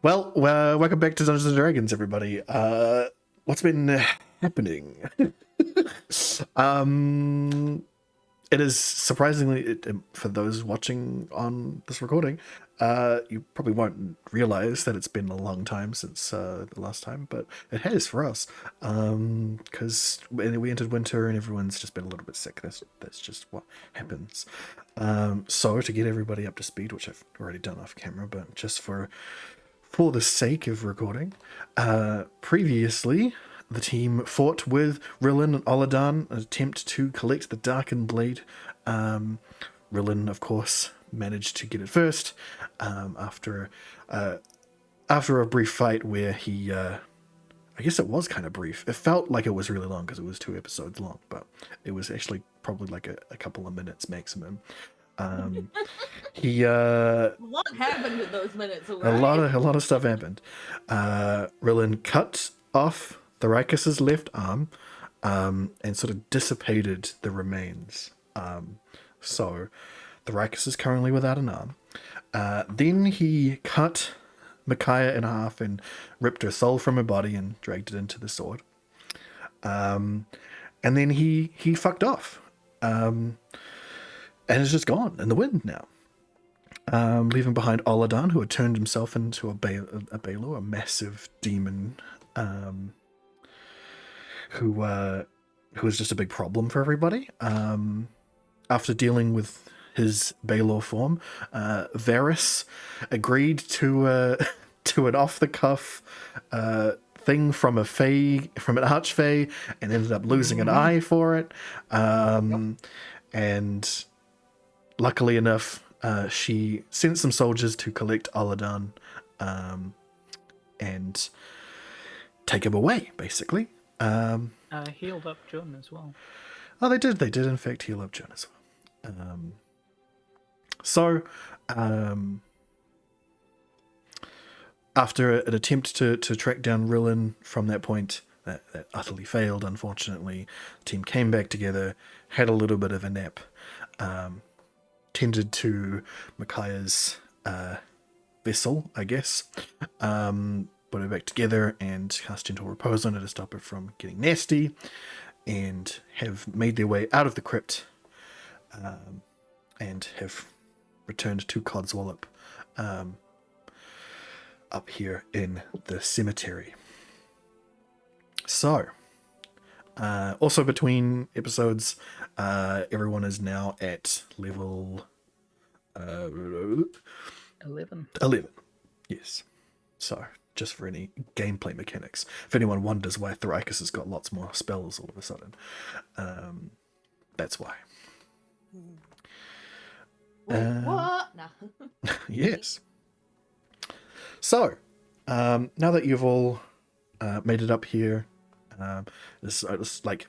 Well, welcome back to Dungeons and Dragons, everybody. What's been happening? It is surprisingly, for those watching on this recording, you probably won't realize that it's been a long time since the last time, but it has for us. Because we entered winter and everyone's just been a little bit sick. That's just what happens. So to get everybody up to speed, which I've already done off camera, but just for the sake of recording, previously the team fought with Rillen and Oladan, an attempt to collect the Darkened Blade. Rillen, of course, managed to get it first after a brief fight where he, I guess it was kind of brief. It felt like it was really long because it was 2 episodes long, but it was actually probably like a couple of minutes maximum. He A lot happened in those minutes, right? a lot of stuff happened. Rillen cut off Thoricus's left arm and sort of dissipated the remains. So Thoricus is currently without an arm. Then he cut Micaiah in half and ripped her soul from her body and dragged it into the sword. And then he fucked off. And is just gone in the wind now. Leaving behind Oladan, who had turned himself into a Baelor, a massive demon, who was just a big problem for everybody. After dealing with his Baelor form, Varys agreed to an off-the-cuff thing from an archfey, and ended up losing an eye for it. And luckily enough, she sent some soldiers to collect Oladan and take him away, basically. Healed up John as well. Oh, they did in fact heal up John as well. So, after an attempt to track down Rillen from that point, that utterly failed, unfortunately, the team came back together, had a little bit of a nap, tended to Micaiah's vessel, I guess, put her back together and cast Gentle Repose on her to stop her from getting nasty, and have made their way out of the crypt and have returned to Codswallop up here in the cemetery. So, also between episodes, everyone is now at level 11. 11. Yes. So, just for any gameplay mechanics. If anyone wonders why Thoricus has got lots more spells all of a sudden, that's why. What? No. Yes. So, now that you've all made it up here, it's like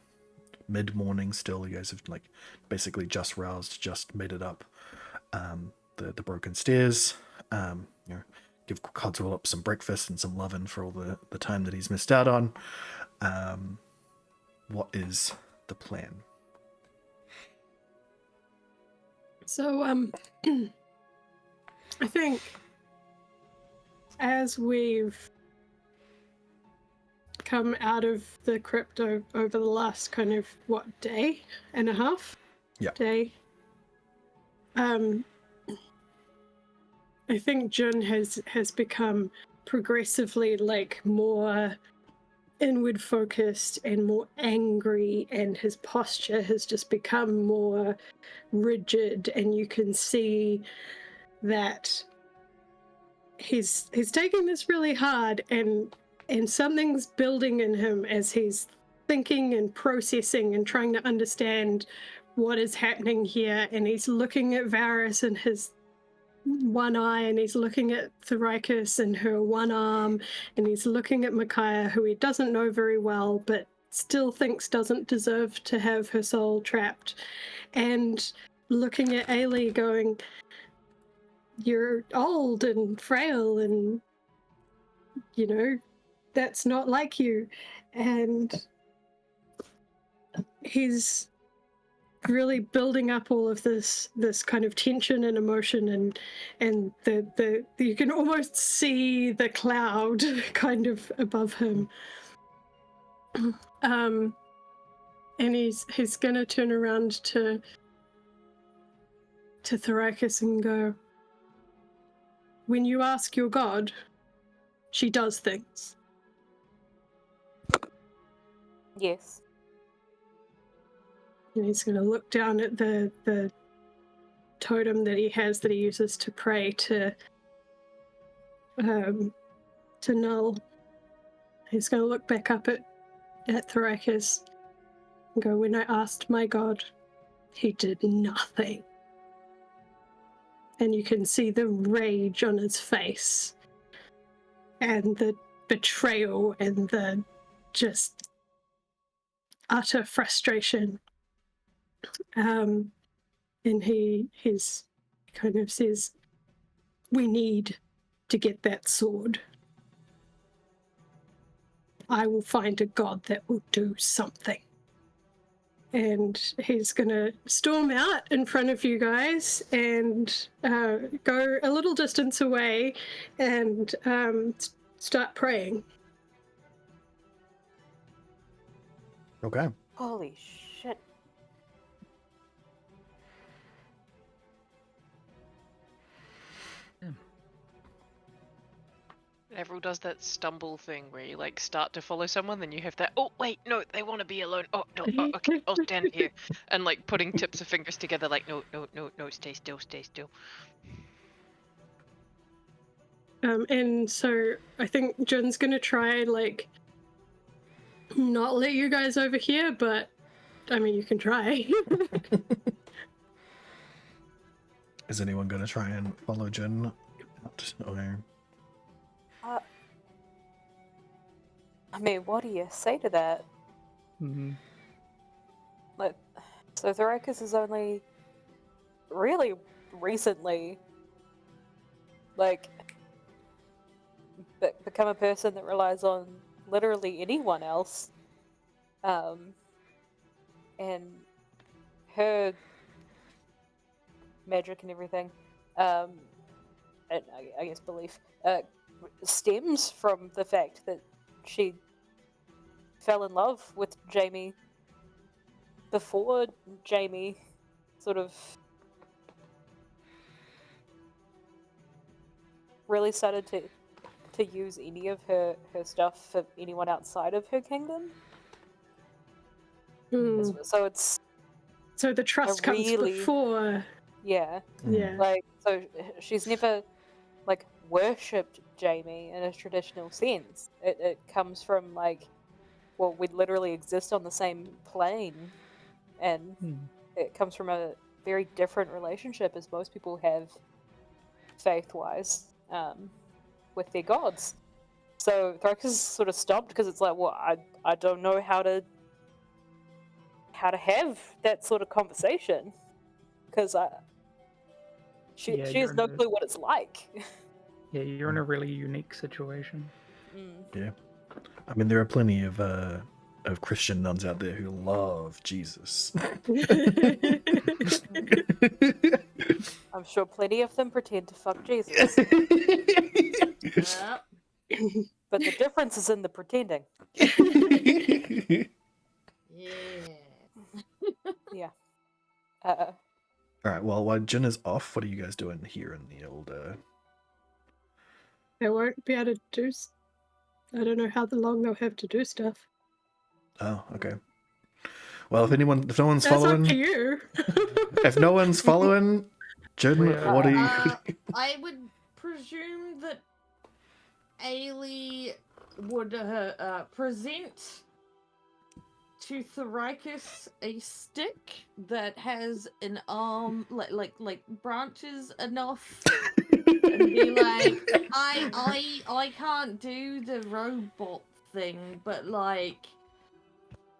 mid-morning still. You guys have like basically just roused, just made it up the broken stairs. Give Codswallop some breakfast and some lovin' for all the time that he's missed out on. What is the plan? So, I think as we've come out of the crypt over the last kind of, day and a half? Yeah. Day. I think Jun has become progressively like more inward focused and more angry, and his posture has just become more rigid, and you can see that he's taking this really hard, and something's building in him as he's thinking and processing and trying to understand what is happening here. And he's looking at Varys and his one eye, and he's looking at Thoricus and her one arm, and he's looking at Micaiah, who he doesn't know very well, but still thinks doesn't deserve to have her soul trapped, and looking at Ailey going, you're old and frail, and, you know, that's not like you. And he's really building up all of this kind of tension and emotion, and the you can almost see the cloud kind of above him. And he's gonna turn around to Thoricus and go, when you ask your god, she does things. Yes. And he's going to look down at the totem that he has that he uses to pray to Null. He's going to look back up at Thoricus and go, when I asked my god, he did nothing. And you can see the rage on his face and the betrayal and the just utter frustration. And he's kind of says, we need to get that sword. I will find a god that will do something. And he's gonna storm out in front of you guys and go a little distance away and start praying. Okay. Holy shit. Everyone does that stumble thing where you like start to follow someone, then you have that, oh wait, no, they want to be alone. Oh no, oh, okay, I'll stand here. And like putting tips of fingers together like, no, stay still, stay still. And so I think Jin's gonna try like not let you guys over here, but I mean you can try. Is anyone going to try and follow Jin out? Or... I mean, what do you say to that? Mm-hmm. Like, so Thoricus has only really recently, like, become a person that relies on literally anyone else. And her magic and everything, and I guess belief, stems from the fact that she fell in love with Jamie before Jamie sort of really started to use any of her stuff for anyone outside of her kingdom. So it's... So the trust comes before... Yeah. Yeah. Like, so she's never, like, worshipped Jamie in a traditional sense. It comes from, like, well, we literally exist on the same plane, and it comes from a very different relationship as most people have faith-wise with their gods. So Thoricus is sort of stumped because it's like, well, I don't know how to have that sort of conversation because she has no clue what it's like. Yeah, you're in a really unique situation. Yeah. I mean, there are plenty of Christian nuns out there who love Jesus. I'm sure plenty of them pretend to fuck Jesus. Yep. But the difference is in the pretending. Yeah. Yeah. Alright, well, while Jin is off, what are you guys doing here in the old... They won't be able to do... I don't know how long they'll have to do stuff. Oh, okay. Well, if no one's That's following... up to you. If no one's following, Jin, what are you... I would presume that Ailey would present to Thoricus a stick that has an arm, like branches enough, and be like, I can't do the robot thing, but like,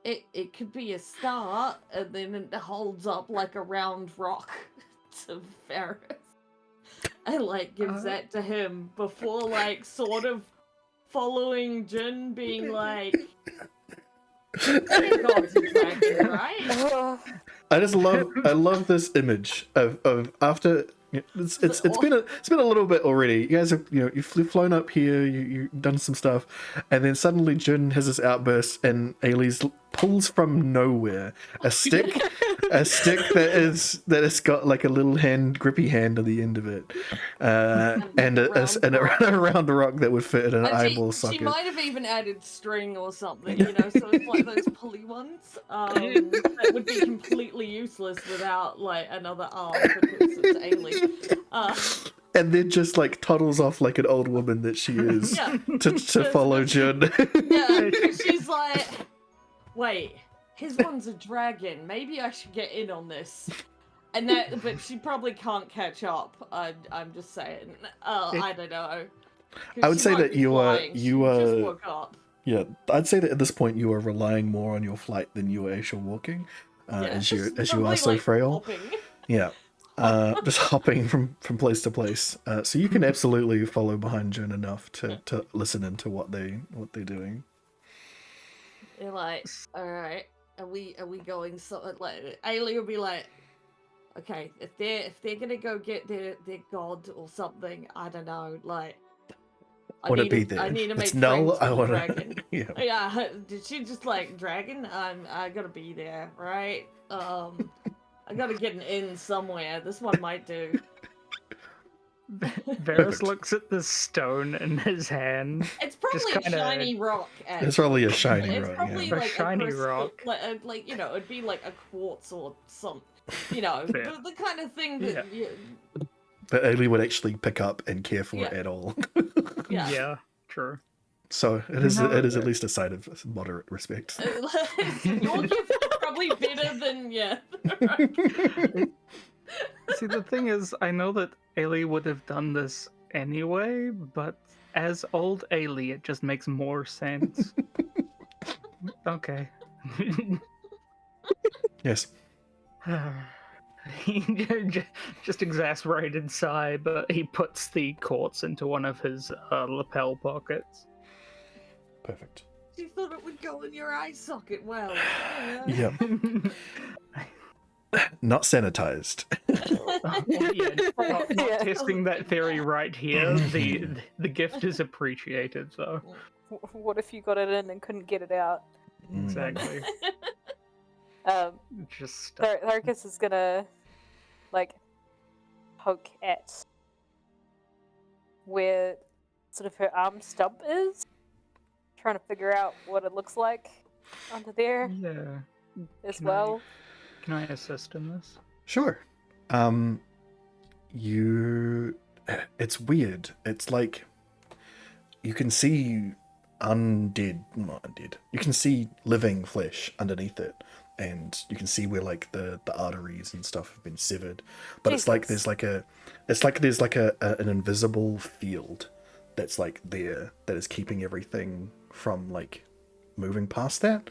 it could be a start, and then it holds up like a round rock to Ferris, and like gives that to him before like sort of following Jin, being like, God's attractive, right? I love this image of after. It's been a little bit already. You guys have you've flown up here, you've done some stuff, and then suddenly Jin has this outburst, and Ailey's pulls from nowhere a stick, that has got like a little grippy hand on the end of it, and a round rock that would fit in an And eyeball she socket. might have even added string or something, so it's like those pulley ones that would be completely useless without like another arm because it's Ailey. And then just like toddles off like an old woman that she is Yeah. to follow Jun. Yeah, she's like, wait, his one's a dragon. Maybe I should get in on this. But she probably can't catch up. I'm just saying. I don't know. I would say that She you just woke up. Yeah, I'd say that at this point you are relying more on your flight than you are actual walking, as you are so like, frail. Hopping. Yeah, just hopping from place to place. So you can absolutely follow behind Jun enough to listen into what they're doing. You're like, all right, are we going? So like, Ailey will be like, okay, if they're gonna go get their god or something, I don't know, like. Would it be there? I need to make It's friends null. with I the want dragon. Yeah. Yeah, did she just like dragon? I gotta be there, right? I gotta get an in somewhere. This one might do. Varus looks at the stone in his hand. It's probably Just kinda- a shiny rock. Actually. It's probably a shiny It's rock. probably Yeah. A like shiny crystal, rock. like it'd be like a quartz or some, Yeah. the kind of thing that That Ailey would actually pick up and care for Yeah. at all. yeah. True. So it is No, at least a sign of moderate respect. Your gift is probably better than See, the thing is, I know that Ailey would have done this anyway, but as old Ailey, it just makes more sense. Okay. Yes. He just exasperated sigh, but he puts the quartz into one of his lapel pockets. Perfect. She thought it would go in your eye socket. Well, Yeah. Not sanitized. Not testing that theory right here. The gift is appreciated, though. What if you got it in and couldn't get it out? Exactly. Just Tharkus is gonna, like, poke at where sort of her arm stump is, trying to figure out what it looks like under there yeah. as Can well. Can I assist in this? Sure. It's weird. It's like you can see not undead. You can see living flesh underneath it, and you can see where like the arteries and stuff have been severed. But it's like there's like an invisible field that's like there that is keeping everything from like moving past that.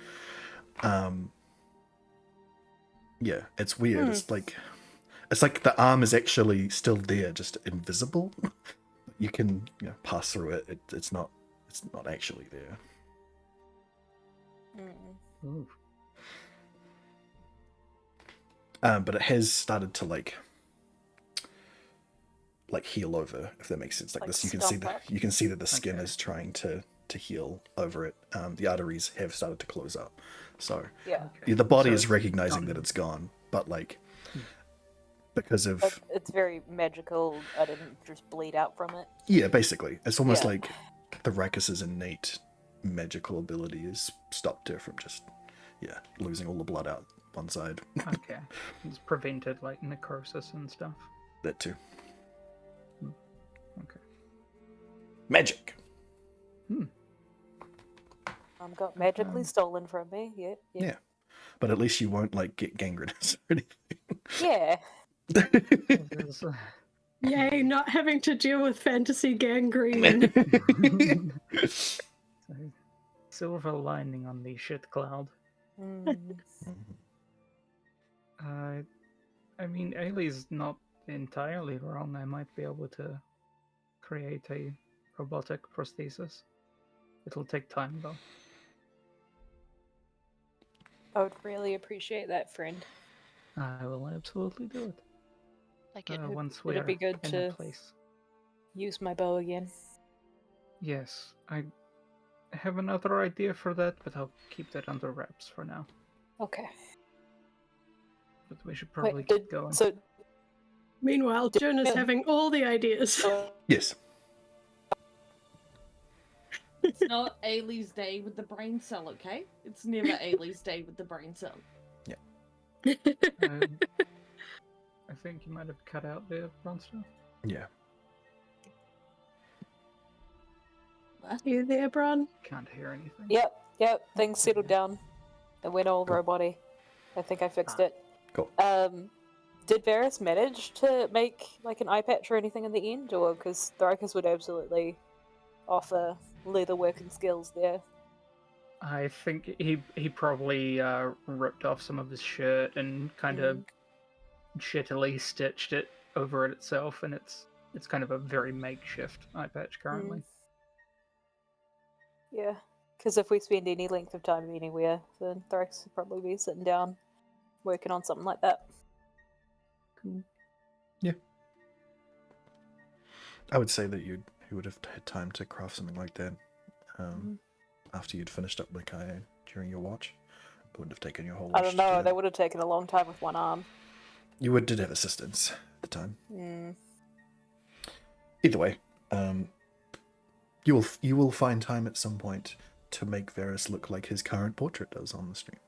Yeah, it's weird. It's like the arm is actually still there, just invisible. You can pass through it. It's not actually there. Ooh. But it has started to like heal over, if that makes sense. Like this, you can see that the skin is trying to heal over it. The arteries have started to close up, so the body is recognizing that it's gone, but like because of it's very magical. I didn't just bleed out from it. Yeah, basically, it's almost like the Rakus's innate magical ability has stopped her from just losing all the blood out one side. Okay, it's prevented like necrosis and stuff. That too. Okay. Magic. Got magically stolen from me. Yeah. But at least you won't like get gangrenous or anything. Yeah. Yay, not having to deal with fantasy gangrene. Silver lining on the shit cloud. I mean, Ailey's not entirely wrong. I might be able to create a robotic prosthesis. It'll take time, though. I would really appreciate that, friend. I will absolutely do it. Like it. Once we It'd are be good in to- a place. Use my bow again. Yes, I have another idea for that, but I'll keep that under wraps for now. Okay. But we should probably Wait, get going. So, Meanwhile, Jun is Yeah. having all the ideas. Yes. It's not Ailey's day with the brain cell, okay? It's never Ailey's day with the brain cell. I think you might have cut out there, Bronster. Yeah. You there, Bron? Can't hear anything. Yep, things settled down. It went all Cool. robot-y. I think I fixed it. Cool. Did Varys manage to make like an eye patch or anything in the end, or because Thrakus would absolutely offer leather working skills there? I think he probably ripped off some of his shirt and kind of shittily stitched it over it itself, and it's kind of a very makeshift eye patch currently. Yeah, because if we spend any length of time anywhere, then Thrakus would probably be sitting down working on something like that. Cool. I would say that you would have had time to craft something like that after you'd finished up Makai during your watch. It wouldn't have taken your whole watch. I don't know, they would have taken a long time with one arm. You did have assistance at the time. Mm. Either way, you will find time at some point to make Varys look like his current portrait does on the stream.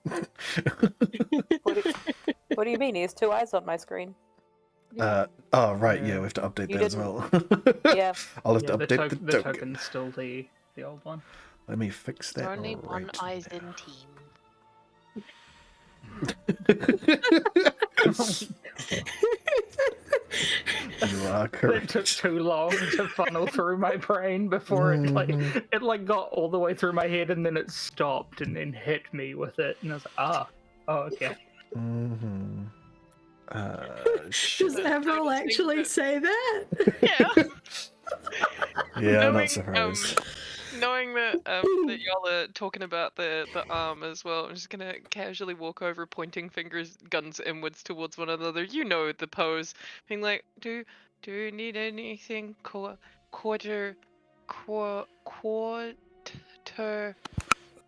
What do you mean? He has two eyes on my screen. Oh right, yeah, Yeah. we have to update You that as didn't- well. Yeah. I'll have Yeah, to the, update the token. token's still the old one. Let me fix that. There's only one right eyes now. in team. You are It correct. took too long to funnel through my brain before it got all the way through my head, and then it stopped and then hit me with it, and I was like, oh, okay. Mm-hmm. Does Avril actually say that? Yeah. Yeah, I'm Knowing, not surprised. Knowing that that y'all are talking about the arm as well, I'm just gonna casually walk over, pointing guns inwards towards one another. You know the pose, being like, "Do you need anything? Quarter.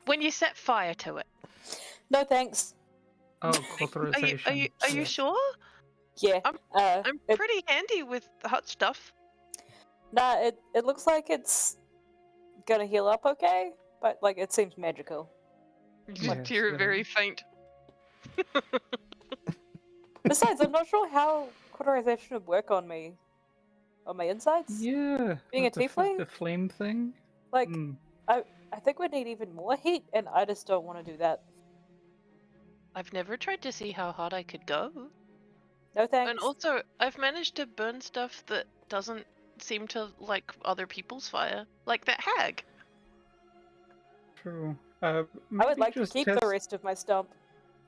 When you set fire to it. No thanks. Oh, cauterization. Are you sure? Yeah. I'm pretty handy with the hot stuff. Nah, it looks like it's gonna heal up okay, but like it seems magical. You Yeah, just hear it very faint. Besides, I'm not sure how cauterization would work on me. On my insides? Yeah. Being a with the tiefling? the flame thing. Like, Mm. I think we'd need even more heat, and I just don't want to do that. I've never tried to see how hot I could go. No thanks. And also, I've managed to burn stuff that doesn't seem to like other people's fire, like that hag. True. I would Maybe like to just keep test, the rest of my stump.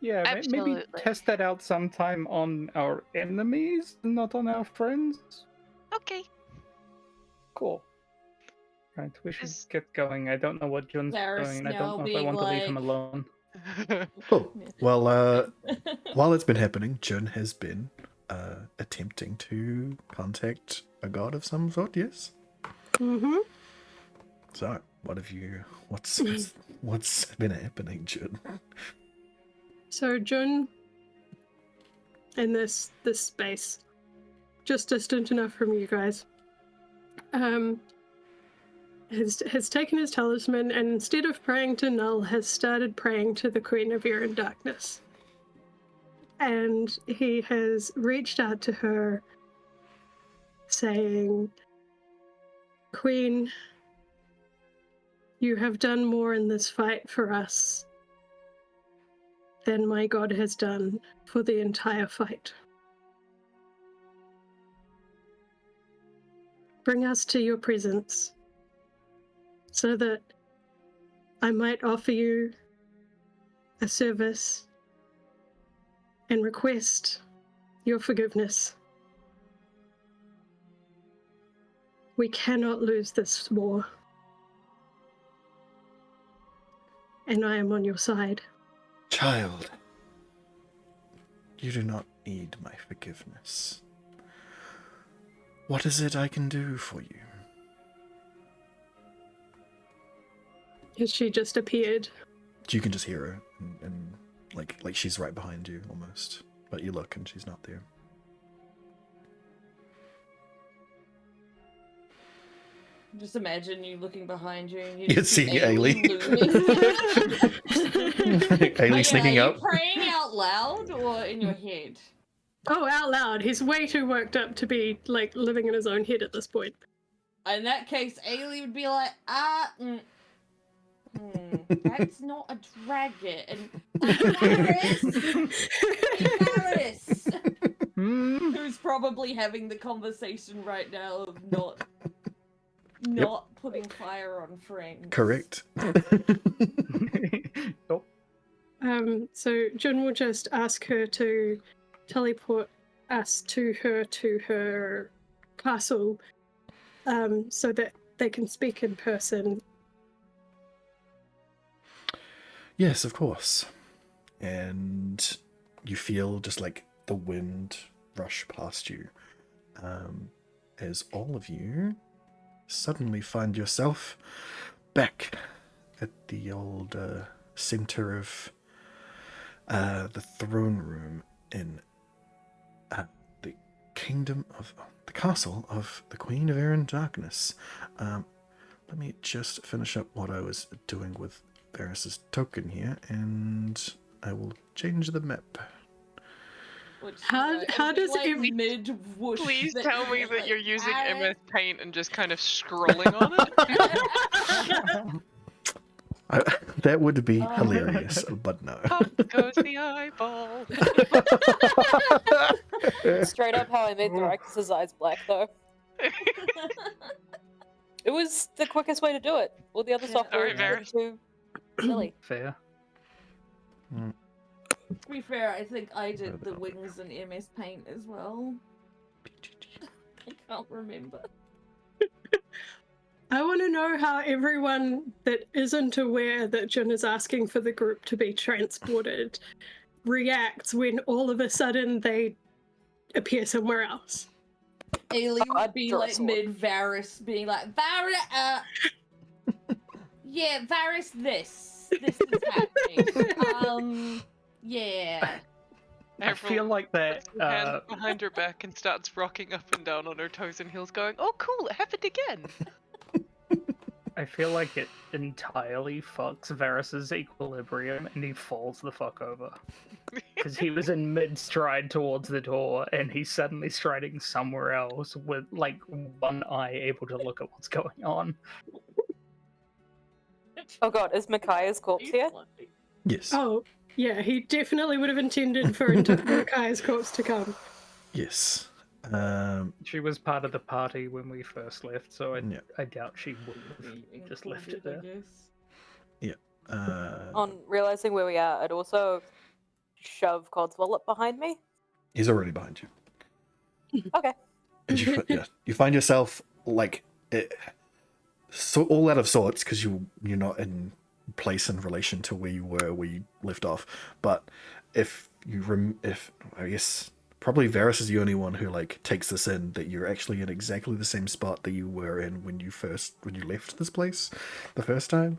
Yeah, maybe Absolutely. test that out sometime on our enemies, not on our friends. Okay. Cool. Right, we should Is- get going. I don't know what Jun's Varys doing, and I now don't know if I being want to leave him like- alone. Cool. Well, while it's been happening, Jun has been attempting to contact a god of some sort. Yes. Mm-hmm. So, what's been happening, Jun? So Jun, in this space, just distant enough from you guys, has taken his talisman and instead of praying to Null, has started praying to the Queen of Air and Darkness. And he has reached out to her, saying, "Queen, you have done more in this fight for us than my god has done for the entire fight. Bring us to your presence so that I might offer you a service and request your forgiveness. We cannot lose this war, and I am on your side." Child, You do not need my forgiveness. What is it I can do for you? Has she just appeared? You can just hear her, and like she's right behind you almost. But you look and she's not there. Just imagine you looking behind you and you You'd just see Ailey. Ailey sneaking Are up. you praying out loud or in your head? Oh, out loud. He's way too worked up to be, like, living in his own head at this point. In that case, Ailey would be like, that's not a dragon. Varys! Who's probably having the conversation right now of not putting fire on friends. Correct. Oh, So Jun will just ask her to teleport us to her castle, so that they can speak in person. Yes, of course. And you feel just like the wind rush past you, as all of you suddenly find yourself back at the old center of the throne room in the kingdom of the castle of the Queen of Air and Darkness. Let me just finish up what I was doing with Varys's token here, and I will change the map. Which, How does every- mid whoosh? Please that tell me you're that like, you're using "Varys." MS Paint and just kind of scrolling on it. That would be Oh. hilarious, but no. Up goes the eyeball. Straight up how I made Thyricus' eyes black, though. It was the quickest way to do it. All the other Yeah. software Alright, was too silly. fair. To be fair, I think I did the wings and MS Paint as well. I can't remember. I want to know how everyone that isn't aware that Jun is asking for the group to be transported reacts when all of a sudden they appear somewhere else. Ailey I'd would be draw a like sword. mid Varys being like, Varys, yeah, Varys, this is happening. Yeah. I feel like that. Puts her hands behind her back and starts rocking up and down on her toes and heels, going, "Oh, cool! It happened again." I feel like it entirely fucks Varys's equilibrium and he falls the fuck over. Because he was in mid-stride towards the door and he's suddenly striding somewhere else with, like, one eye able to look at what's going on. Oh god, is Micaiah's corpse here? Yes. Oh, yeah, he definitely would have intended for Micaiah's corpse to come. Yes. She was part of the party when we first left, so Yeah. I doubt she would have just left it there. On realizing where we are, I'd also shove Codswallop behind me. He's already behind you. Okay. And you find yourself like so all out of sorts because you're not in place in relation to where you left off. But if I guess probably Varys is the only one who like takes this in, that you're actually in exactly the same spot that you were in when you left this place the first time.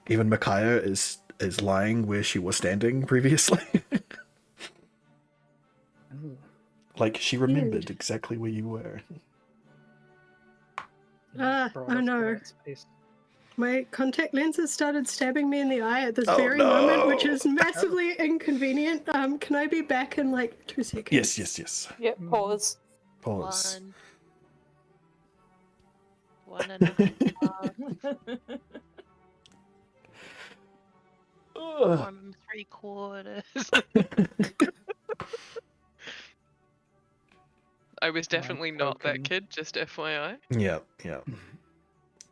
Even Micaiah is lying where she was standing previously. Ooh. Like she remembered exactly where you were. Brought Oh us to no. that space. My contact lenses started stabbing me in the eye at this Oh, very no. moment, which is massively inconvenient. Can I be back in like 2 seconds? Yes. Yep, pause. Pause. One and a Ugh. 1 3/4. I was definitely not that token. kid, just FYI. Yeah. My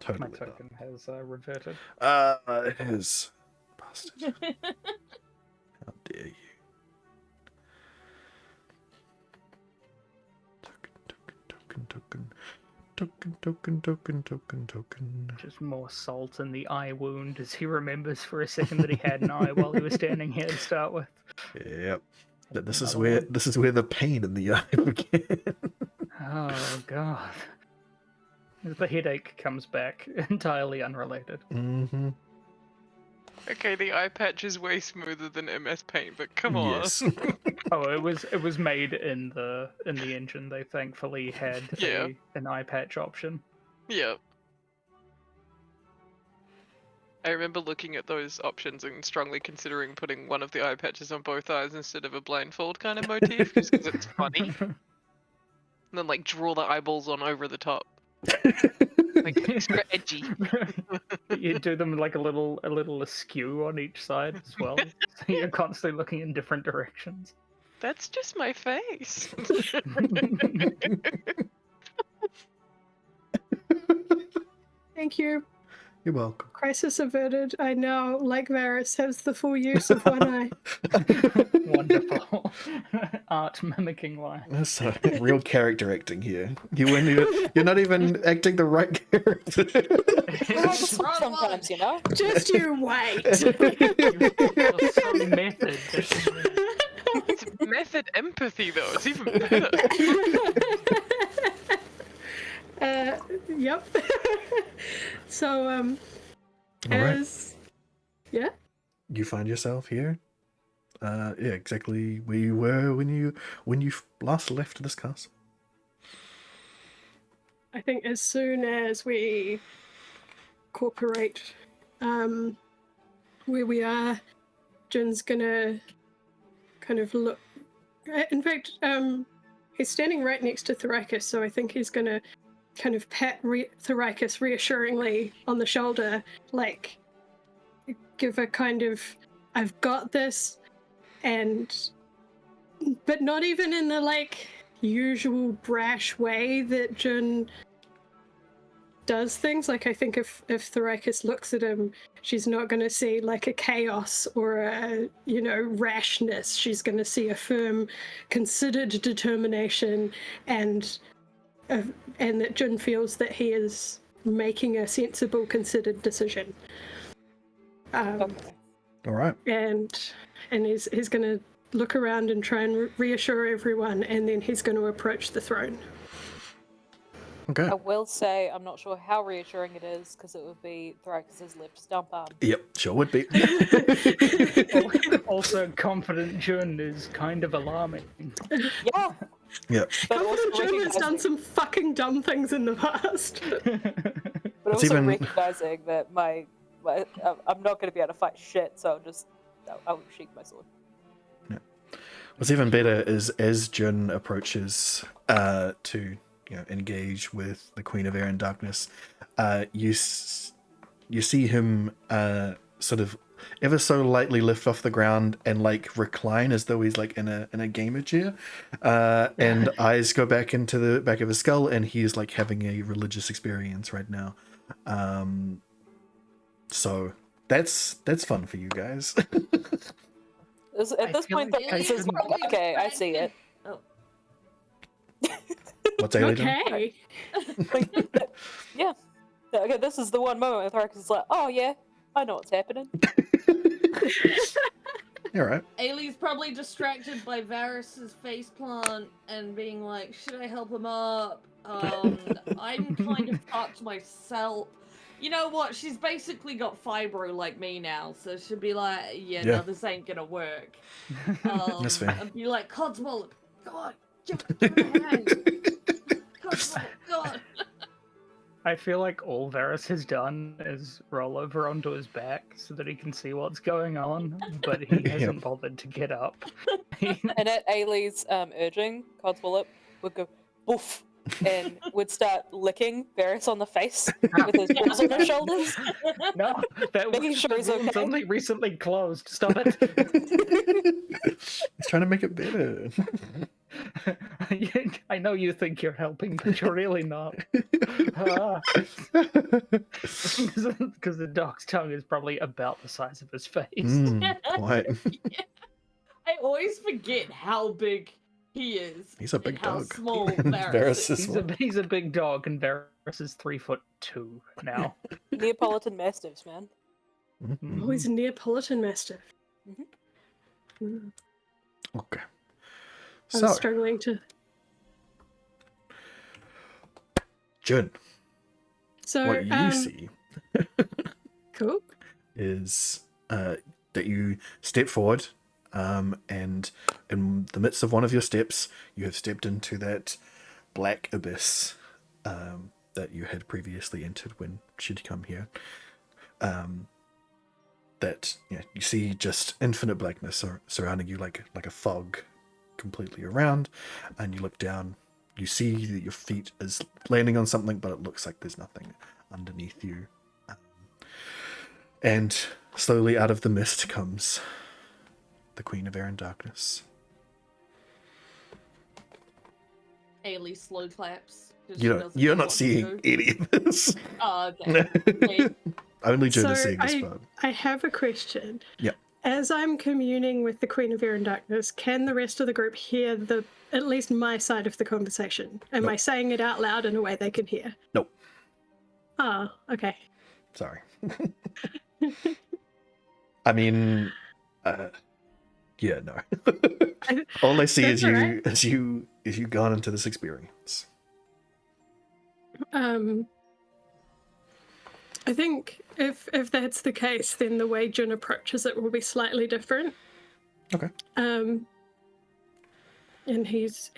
Totally. token has reverted. It is. Bastard. How dare you? Token. Just more salt in the eye wound as he remembers for a second that he had an eye while he was standing here to start with. Yep. That this is Another where the pain in the eye began. Oh god. The headache comes back entirely unrelated. Mm-hmm. Okay, the eye patch is way smoother than MS Paint, but come on. Yes. Oh, it was made in the engine. They thankfully had Yeah. an eye patch option. Yeah. I remember looking at those options and strongly considering putting one of the eye patches on both eyes instead of a blindfold kind of motif, just because it's funny. And then like draw the eyeballs on over the top. Like extra edgy. You do them like a little askew on each side as well. So you're constantly looking in different directions. That's just my face. Thank you. You're welcome. Crisis averted. I now, like Varys, has the full use of one eye. Wonderful. Art mimicking life. That's real character acting here. You're not even acting the right character. We have to switch sometimes, you know? Just you wait. You're so method. It's method empathy though, it's even better. Yep. So, All right. yeah. You find yourself here. Yeah, exactly where you were when you last left this castle. I think as soon as we incorporate where we are, Jin's gonna kind of look. In fact, he's standing right next to Thoricus, so I think he's gonna kind of pat Thoricus reassuringly on the shoulder, like give a kind of "I've got this," but not even in the like usual brash way that Jin does things. Like I think if Thoricus looks at him, she's not going to see like a chaos or a rashness. She's going to see a firm, considered determination, and that Jin feels that he is making a sensible, considered decision. Okay. All right. And he's going to look around and try and reassure everyone, and then he's going to approach the throne. Okay. I will say I'm not sure how reassuring it is because it would be Thoricus's left stump arm. Yep, sure would be. Also, confident Jun is kind of alarming. Yeah. Yep. But also Confident Jin has done recognizing, some fucking dumb things in the past. but also even- recognizing that I'm not going to be able to fight shit, so I'll sheath my sword. What's even better is as Jin approaches to engage with the Queen of Air and Darkness, you see him sort of ever so lightly lift off the ground and like recline as though he's like in a gamer chair, and eyes go back into the back of his skull, and he's like having a religious experience right now. So that's fun for you guys. At this point, like Thoricus is like, okay, I see it. Oh. What's Ailey doing? Okay. Yeah. Okay, this is the one moment where Thoricus is like, oh yeah, I know what's happening. All right. Ailey's probably distracted by Varys's faceplant and being like, should I help him up? I'm kind of fucked myself. You know what? She's basically got fibro like me now, so she'll be like, yeah. No, this ain't gonna work. That's fair. And be like, Codswallop, God, give me a hand. Codswallop, God. I feel like all Varys has done is roll over onto his back so that he can see what's going on, but he hasn't bothered to get up. And at Ailey's urging, Codswallop would go boof and would start licking Varys on the face with his paws on his shoulders. No, that Making sure he's wound's okay. only recently closed. Stop it. He's trying to make it better. I know you think you're helping, but you're really not. Because the dog's tongue is probably about the size of his face. Quite. I always forget how big he is. He's a big and how dog. small Varys Varys is is. He's a big dog, and Varys is 3'2" now. Neapolitan Mastiffs, man. Oh, he's a Neapolitan Mastiff. Okay. I'm So, struggling to. Jun, So, what you see cool. is that you step forward, and in the midst of one of your steps, you have stepped into that black abyss that you had previously entered when she'd come here. That you see just infinite blackness surrounding you, like a fog, completely around, and you look down. You see that your feet is landing on something, but it looks like there's nothing underneath you. And slowly out of the mist comes the Queen of Air and Darkness. Ailey slow claps. 'cause she doesn't You're know not what to seeing do. any of this. Oh, okay. Wait. Only Jun So is seeing this part. I have a question. Yeah. As I'm communing with the Queen of Air and Darkness, can the rest of the group hear at least my side of the conversation? Am I Nope. saying it out loud in a way they can hear? Nope. Ah, okay. Sorry. I mean, yeah, no. All I see is That's all right. as you gone into this experience. I think if that's the case, then the way Jun approaches it will be slightly different. Okay. And he's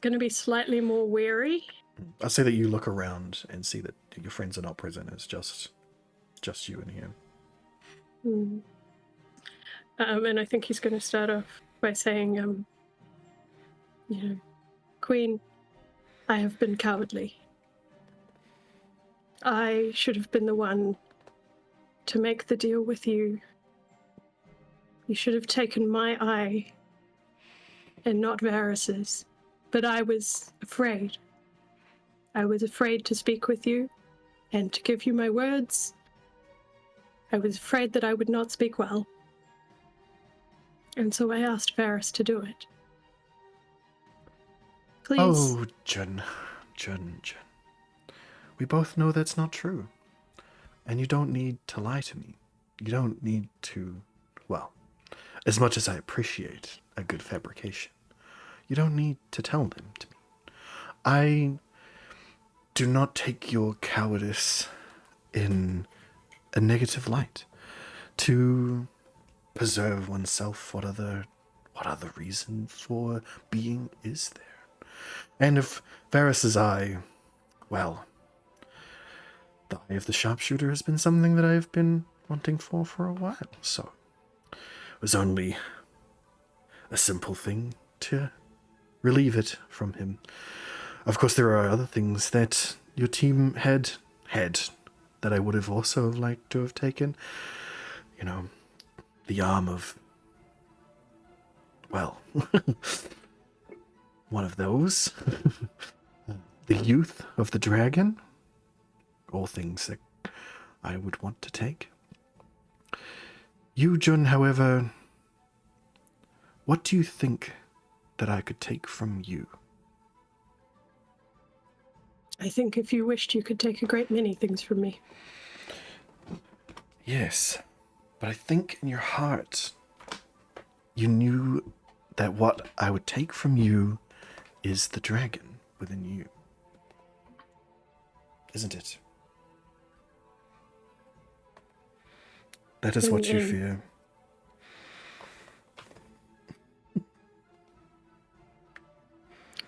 going to be slightly more wary. I say that you look around and see that your friends are not present. It's just you and him. And I think he's going to start off by saying, Queen, I have been cowardly. I should have been the one to make the deal with you. You should have taken my eye and not Varys's. But I was afraid. I was afraid to speak with you and to give you my words. I was afraid that I would not speak well. And so I asked Varys to do it. Please. Oh, Jun. We both know that's not true. And you don't need to lie to me. You don't need to, well, as much as I appreciate a good fabrication, you don't need to tell them to me. I do not take your cowardice in a negative light. To preserve oneself, what other reason for being is there? And if Varys's eye, well, the eye of the sharpshooter has been something that I've been wanting for a while, so it was only a simple thing to relieve it from him. Of course, there are other things that your team had that I would have also liked to have taken. You know, the arm of, well, one of those. The youth of the dragon. All things that I would want to take. You, Jun, however, what do you think that I could take from you? I think if you wished, you could take a great many things from me. Yes, but I think in your heart, you knew that what I would take from you is the dragon within you. Isn't it? That is what you fear.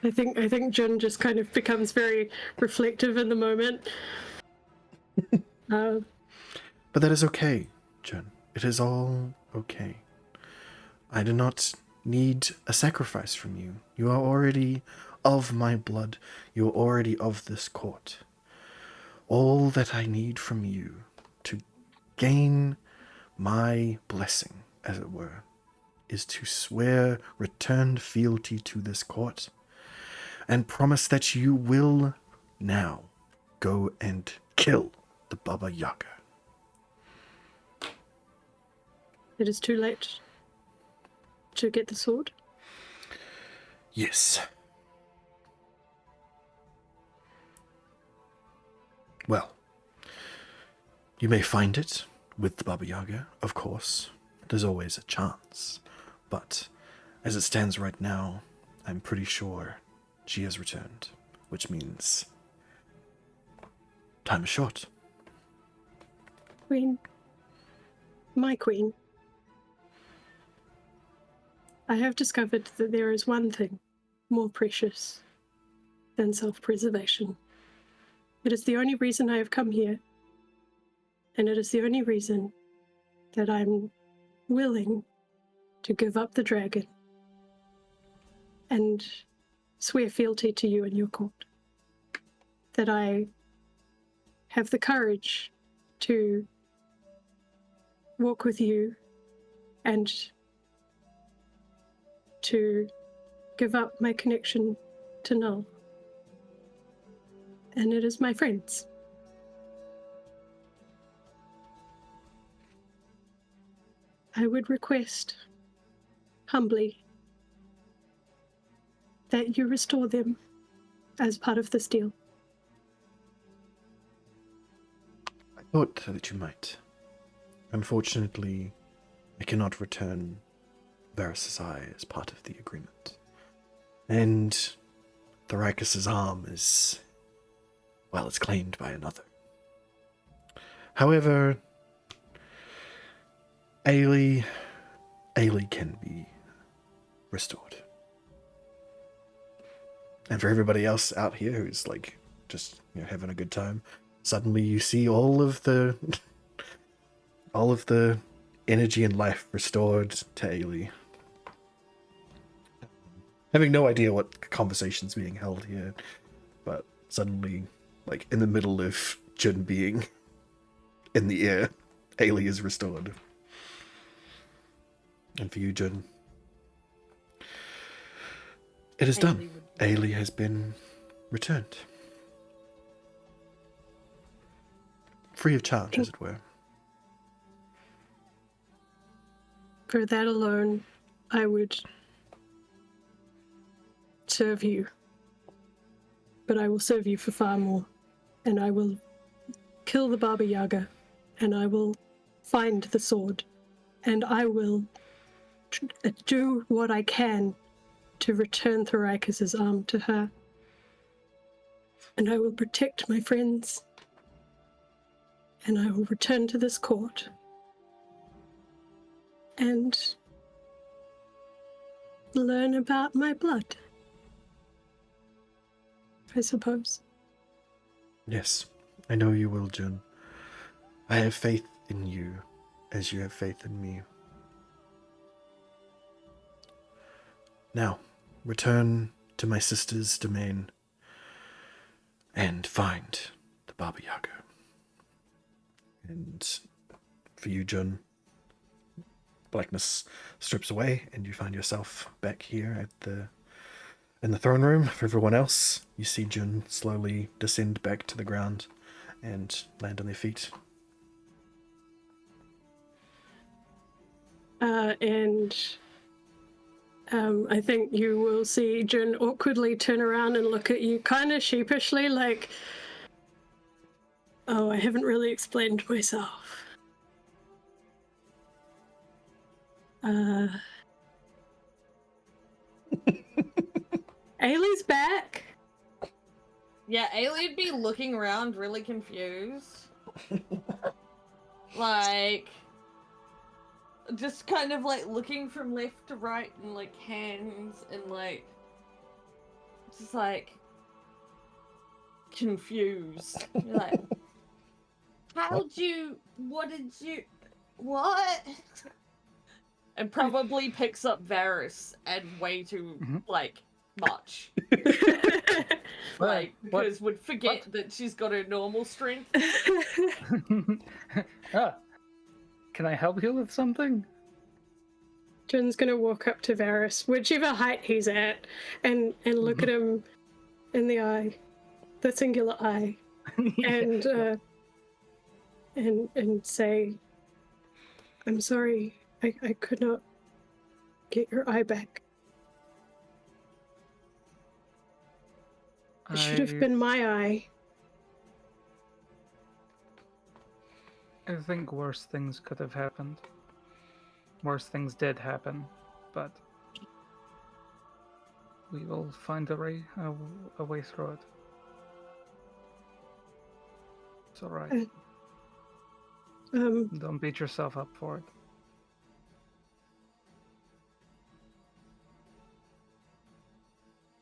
I think Jun just kind of becomes very reflective in the moment. But that is okay, Jun. It is all okay. I do not need a sacrifice from you. You are already of my blood. You are already of this court. All that I need from you to gain my blessing, as it were, is to swear returned fealty to this court and promise that you will now go and kill the Baba Yaga. It is too late to get the sword. Yes. Well, you may find it with the Baba Yaga, of course. There's always a chance. But as it stands right now, I'm pretty sure she has returned, which means time is short. Queen. My queen. I have discovered that there is one thing more precious than self-preservation. It is the only reason I have come here, and it is the only reason that I'm willing to give up the dragon and swear fealty to you and your court. That I have the courage to walk with you and to give up my connection to Null. And it is my friends. I would request, humbly, that you restore them as part of this deal. I thought that you might. Unfortunately, I cannot return Varys' eye as part of the agreement. And Thoricus' arm is, well, it's claimed by another. However, Ailey can be restored. And for everybody else out here who's like just having a good time, suddenly you see all of the energy and life restored to Ailey. Having no idea what conversation's being held here, but suddenly, like in the middle of Jun being in the air, Ailey is restored. And for you, Jun, it is done. Ailey has been returned. Free of charge, as it were. For that alone, I would serve you. But I will serve you for far more. And I will kill the Baba Yaga. And I will find the sword. And I will do what I can to return Thoricus' arm to her. And I will protect my friends. And I will return to this court. And learn about my blood, I suppose. Yes, I know you will, Jun. I have faith in you, as you have faith in me. Now, return to my sister's domain and find the Baba Yaga. And for you, Jun, blackness strips away and you find yourself back here in the throne room. For everyone else, you see Jun slowly descend back to the ground and land on their feet. I think you will see Jun awkwardly turn around and look at you kind of sheepishly like, oh, I haven't really explained myself. Ailey's back. Yeah, Ailey'd be looking around really confused. Like, just kind of like looking from left to right and like hands and like, just like confused. You're like, what? And probably picks up Varys and way too, like, much. Like, because would forget that she's got her normal strength. Can I help you with something? Jun's gonna walk up to Varys, whichever height he's at, and look at him in the eye, the singular eye, and say, "I'm sorry, I could not get your eye back. It should have been my eye." I think worse things could have happened. Worse things did happen, but We will find a way through it. It's alright. Don't beat yourself up for it.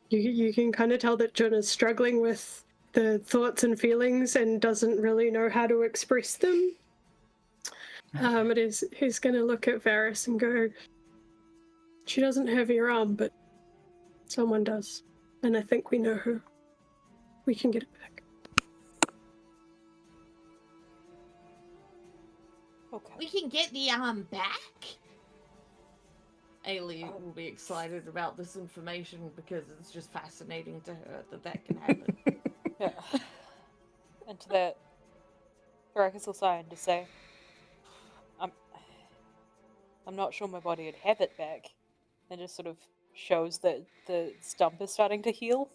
You can kind of tell that Jun is struggling with the thoughts and feelings and doesn't really know how to express them. He's going to look at Varys and go, she doesn't have your arm, but someone does. And I think we know who. We can get it back. Okay. We can get the arm back? Ailey will be excited about this information because it's just fascinating to her that can happen. Yeah. And to that, Thrakus will sigh and just say, I'm not sure my body would have it back. And just sort of shows that the stump is starting to heal.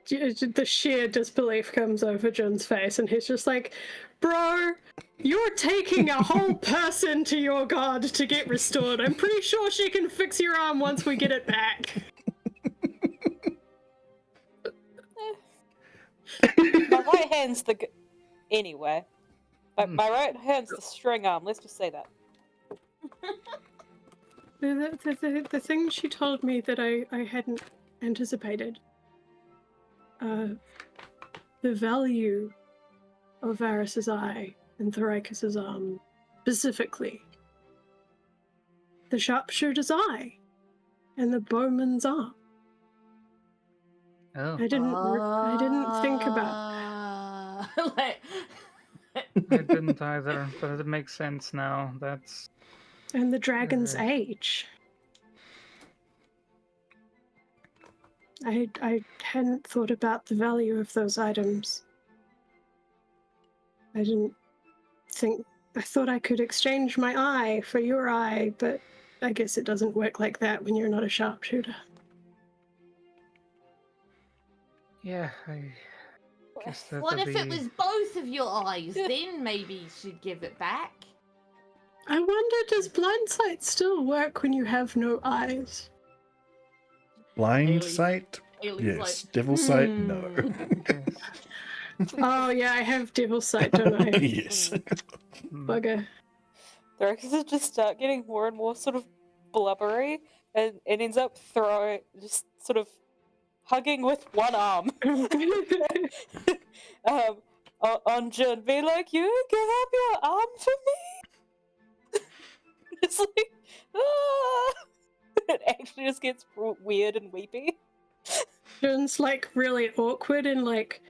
The sheer disbelief comes over Jun's face, and he's just like, bro, you're taking a whole person to your god to get restored. I'm pretty sure she can fix your arm once we get it back. My right hand's anyway. My right hand's the string arm, let's just say that. The thing she told me that I hadn't anticipated, the value of Varys's eye and Thrakus' arm, specifically. The sharpshooter's eye and the bowman's arm. Oh. I didn't think about. Like, I didn't either, but it makes sense now. That's... And the dragon's age. I hadn't thought about the value of those items. I thought I could exchange my eye for your eye, but I guess it doesn't work like that when you're not a sharpshooter. Yeah, I guess that what if it was both of your eyes? Then maybe you should give it back. I wonder, does blind sight still work when you have no eyes? Blind Ailey- sight? Ailey's Yes. like, Devil sight? No. Oh yeah, I have devil sight, don't I? Yes. Bugger. Thrakus will just start getting more and more sort of blubbery and ends up just sort of hugging with one arm. On Jun, be like, you give up your arm for me? It's like, ah! It actually just gets weird and weepy. Jun's like really awkward and like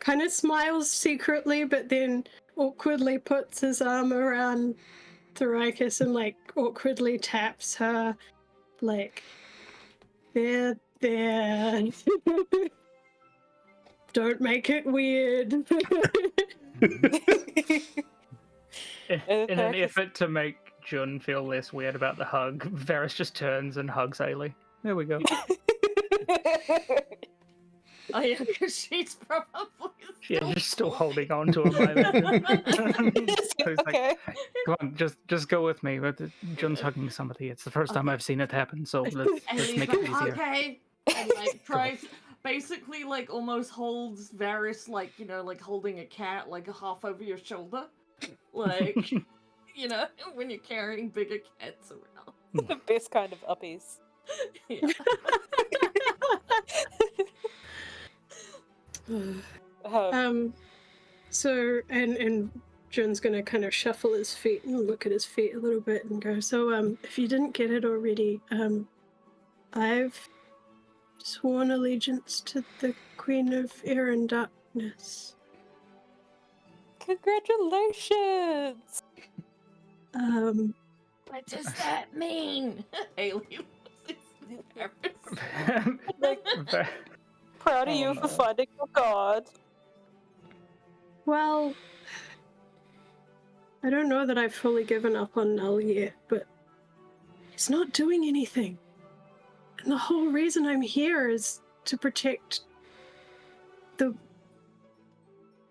kind of smiles secretly, but then awkwardly puts his arm around Thrakus and like awkwardly taps her, like, there. Don't make it weird. In an effort to make Jun feel less weird about the hug, Varys just turns and hugs Ailey. There we go. Oh yeah, because she's probably Yeah, just still holding on to him by that. So he's like, Okay. come on, just go with me. But Jun's hugging somebody. It's the first time I've seen it happen, so let's Ailey's make it like, easier. okay. And like tries, basically like almost holds Varys like, you know, like holding a cat like half over your shoulder. Like, you know, when you're carrying bigger cats around. The best kind of uppies. Yeah. So and Jun's gonna kind of shuffle his feet and look at his feet a little bit and go, so if you didn't get it already, I've sworn allegiance to the Queen of Air and Darkness. Congratulations! What does that mean? Ailey was Va- Proud of Oh, you no. for finding your god. Well, I don't know that I've fully given up on Null yet, but he's not doing anything. And the whole reason I'm here is to protect the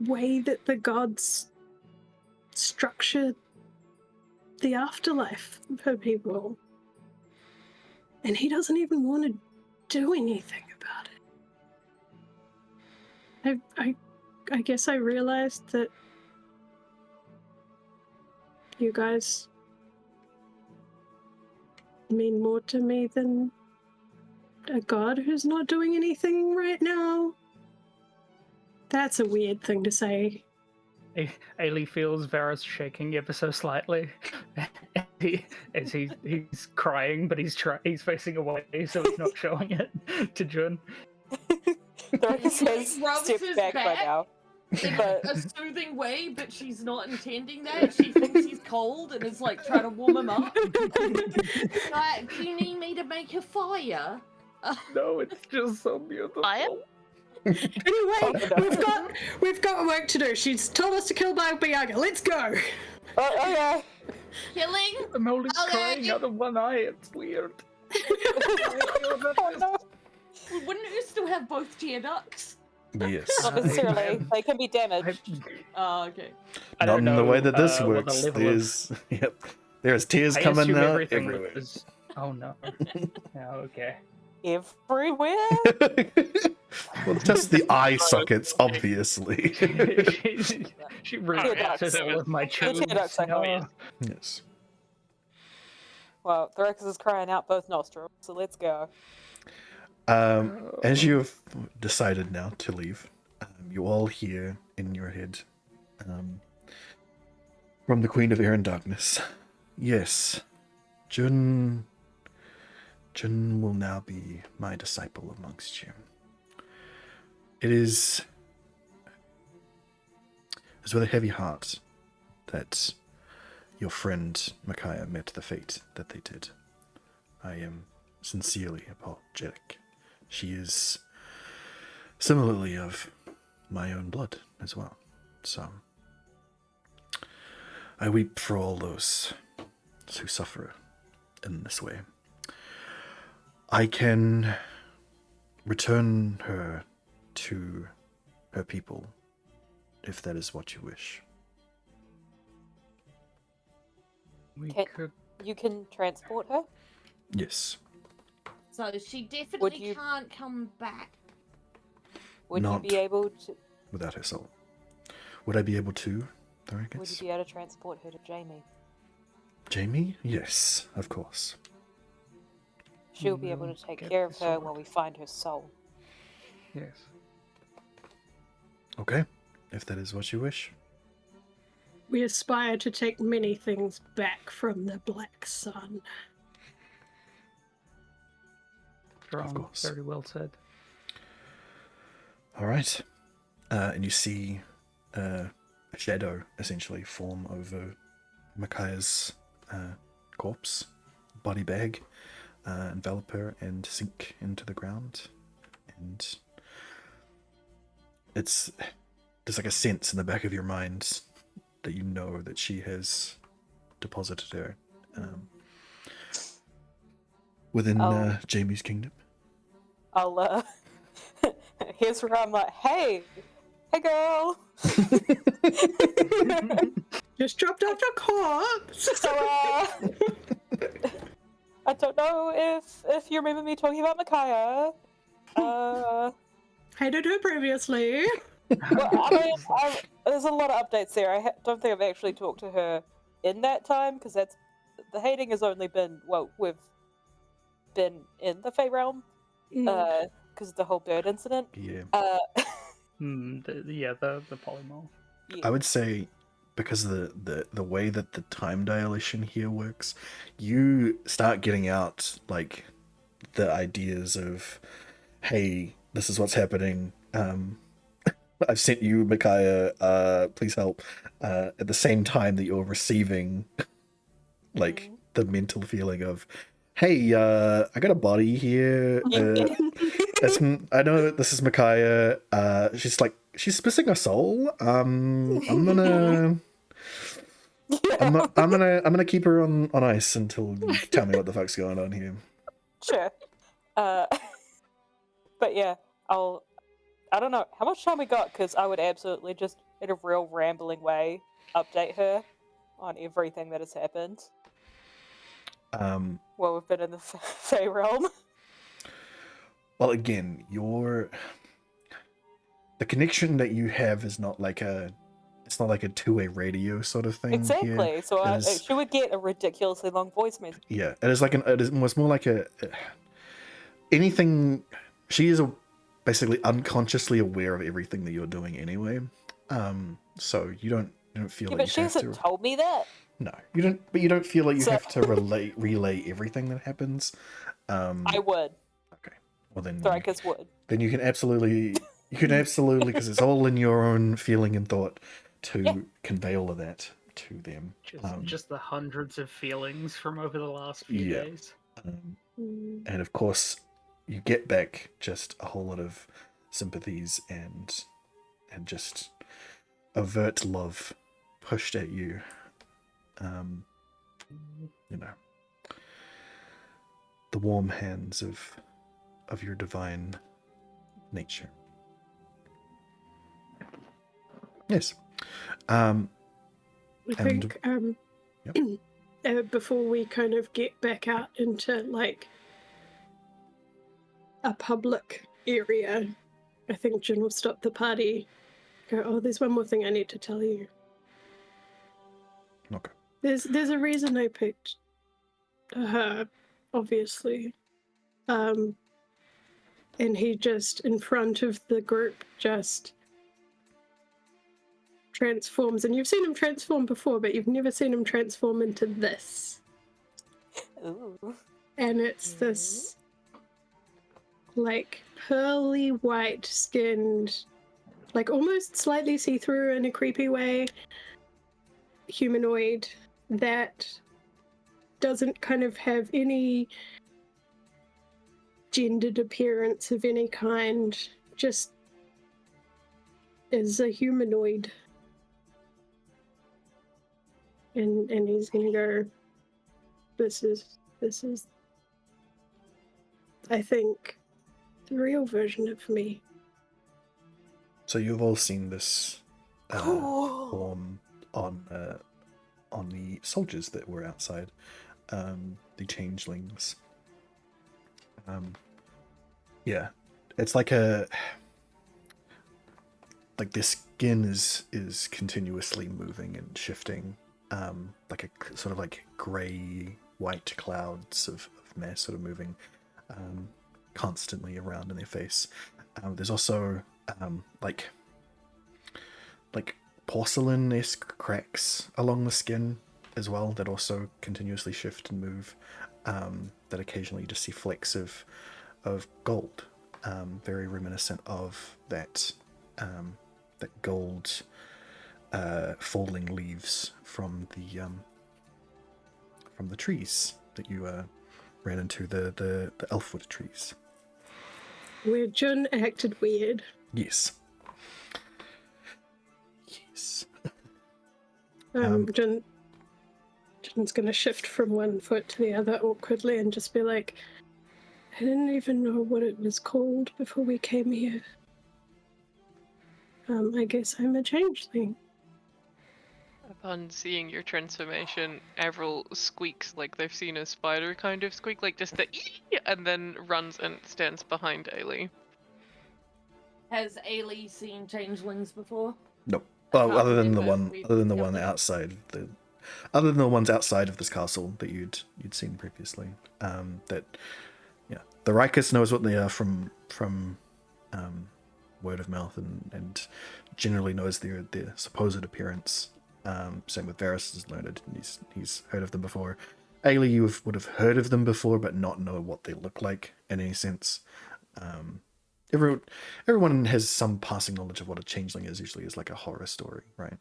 way that the gods structure the afterlife for people. and he doesn't even want to do anything about it. I guess I realized that you guys mean more to me than a god who's not doing anything right now. That's a weird thing to say. Ailey feels Varus shaking ever so slightly as he's crying, but he's facing away, so he's not showing it to Jun. Thoracus has Rubs stepped his back by back. now. In But a soothing way, but she's not intending that. She thinks he's cold and is like trying to warm him up. Like, do you need me to make a fire? No, it's just so beautiful. Fire? Anyway, we've got work to do. She's told us to kill Biaga. Let's go. okay. Killing? I'm only Okay. crying out of one eye. It's weird. Oh, no. Wouldn't you still have both tear ducts? Yes. Not necessarily. They can be damaged. Oh, okay. I Not don't in know the way that this what the works. level There's there's tears I coming assume out everything everywhere. was- Oh no. Yeah, okay. Everywhere? Well, just the eye sockets, obviously. she Tear ducts. reacted all of my The tear tubes. ducts, I No. know. Yes. Well, Thoracus is crying out both nostrils, so let's go. As you have decided now to leave, you all hear in your head from the Queen of Air and Darkness. Yes, Jun will now be my disciple amongst you. It is with a heavy heart that your friend Micaiah met the fate that they did. I am sincerely apologetic. She is similarly of my own blood as well. So I weep for all those who suffer in this way. I can return her to her people if that is what you wish. We Can- could. You can transport her? Yes. So she definitely you- can't come back. Would Not- you be able to Without her soul. Would I be able to, would you Thoracus? be able to transport her to Jamie? Jamie? Yes, of course. She'll be able We'll to take get care the of her sword. while we find her soul. Yes. Okay, if that is what you wish. We aspire to take many things back from the Black Sun. Strong. course. Very well said. All right. And you see a shadow essentially form over Micaiah's corpse, body bag, envelop her and sink into the ground. And there's like a sense in the back of your mind that you know that she has deposited her within Oh. Jamie's kingdom. I'll here's where I'm like, hey girl. Just dropped off a corpse. So I don't know if you remember me talking about Micaiah. Hated her previously. Well, I mean, there's a lot of updates there. I don't think I've actually talked to her in that time because the hating has only been we've been in the Fey realm because of the whole bird incident. Yeah. The polymorph. Yeah. I would say because of the way that the time dilation here works, you start getting out like the ideas of, hey, this is what's happening. I've sent you Micaiah, please help. At the same time that you're receiving like the mental feeling of, hey, I got a body here. I know this is Micaiah. She's missing a soul. I'm gonna keep her on ice until you tell me what the fuck's going on here. Sure. But yeah, I don't know how much time we got because I would absolutely just, in a real rambling way, update her on everything that has happened. Well, we've been in the Fey realm. Well, again, the connection that you have is not like it's not like a two-way radio sort of thing here. Exactly. So It is, she would get a ridiculously long voice message. yeah, it is like it's more like anything. She is basically unconsciously aware of everything that you're doing anyway. So you don't feel Yeah, like but you she have hasn't to. told me that. No, you don't. But you don't feel like you So- have to relay everything that happens. I would. Okay. Well then. Thrakus would. Then you can absolutely because it's all in your own feeling and thought to convey all of that to them. Just the hundreds of feelings from over the last few Yeah. days. And of course, you get back just a whole lot of sympathies and just overt love pushed at you. You know, the warm hands of your divine nature. Yes. I And- think before we kind of get back out into like a public area, I think Jin will stop the party. Go, oh, there's one more thing I need to tell you. Okay. There's a reason I picked her, obviously. And he just in front of the group just transforms, and you've seen him transform before, but you've never seen him transform into this. Ooh. And it's this like pearly white skinned, like almost slightly see-through in a creepy way, humanoid that doesn't kind of have any gendered appearance of any kind, just is a humanoid. And he's gonna go, this is I think the real version of me. So you've all seen this Cool. form on the soldiers that were outside, the changelings. Yeah, it's like their skin is continuously moving and shifting, like a sort of like grey white clouds of mass sort of moving constantly around in their face. There's also like porcelain-esque cracks along the skin as well that also continuously shift and move, that occasionally you just see flecks of gold, very reminiscent of that gold falling leaves from the trees that you ran into, the elfwood trees. Where Jun acted weird. Yes. Yes. Jun's gonna shift from one foot to the other awkwardly and just be like, I didn't even know what it was called before we came here. I guess I'm a changeling. Upon seeing your transformation, Avril squeaks like they've seen a spider kind of squeak, like just the ee, and then runs and stands behind Ailey. Has Ailey seen changelings before? Nope. Oh, can't other than the remember one, if we- other than the yeah, one we- outside other than the ones outside of this castle that you'd seen previously. That, yeah, the Rikus knows what they are from word of mouth and generally knows their supposed appearance. Same with Varys has learned, he's heard of them before. Ailey, you would have heard of them before, but not know what they look like in any sense. Everyone has some passing knowledge of what a changeling is. Usually, is like a horror story, right?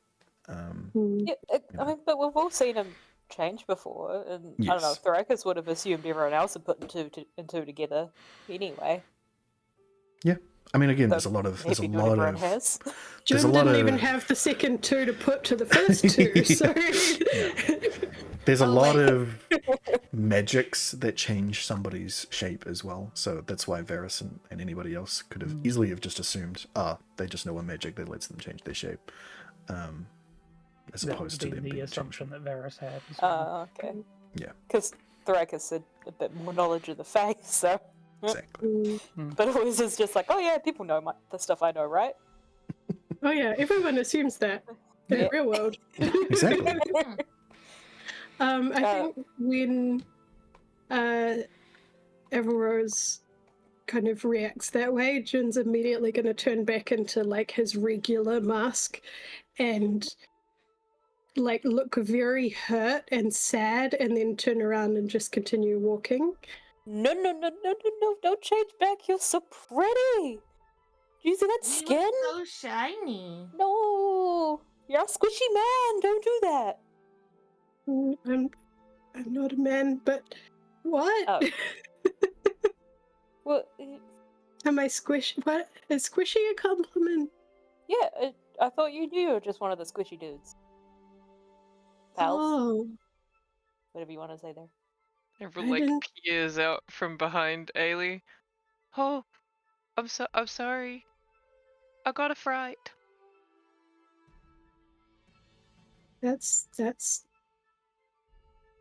Yeah, I mean, but we've all seen him change before, and I don't know. Yes. Thrakus would have assumed everyone else had put two and two together anyway. Yeah, I mean, again, So there's a lot of maybe not everyone has. there's Jun a lot didn't of even have the second two to put to the first two, so there's a Oh, lot wait. of magics that change somebody's shape as well. So that's why Varys and anybody else could have easily have just assumed, they just know a magic that lets them change their shape, as That opposed would to them be the being assumption changed. that Varys had. as well. Okay. Yeah. Because Thrakus had a bit more knowledge of the face, so. Exactly. But it was just like, oh yeah, people know the stuff I know, right? Oh yeah, everyone assumes that in the real world. Exactly. I think when Everose kind of reacts that way, Jin's immediately going to turn back into like his regular mask and like look very hurt and sad, and then turn around and just continue walking. No, don't change back. You're so pretty. Do you see that You skin? look so shiny. No, you're a squishy man. Don't do that. I'm not a man, but what? Oh. Well, Am I squishy? What is squishy a compliment? yeah, I thought you were just one of the squishy dudes. Pals, Oh, whatever you want to say there. Everyone like didn't- peers out from behind Ailey. Oh, I'm sorry. I got a fright. that's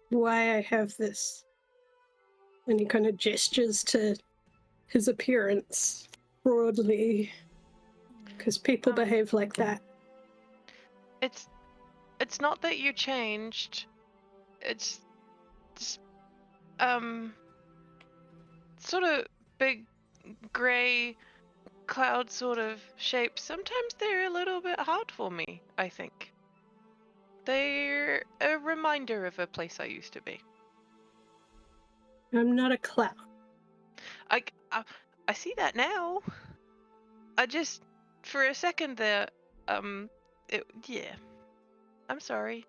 why I have this. And he kind of gestures to his appearance broadly, because people behave like that. It's not that you changed. It's just, sort of big gray cloud sort of shapes. Sometimes they're a little bit hard for me, I think. They're a reminder of a place I used to be. I'm not a clown. I see that now. I just, for a second there, yeah. I'm sorry.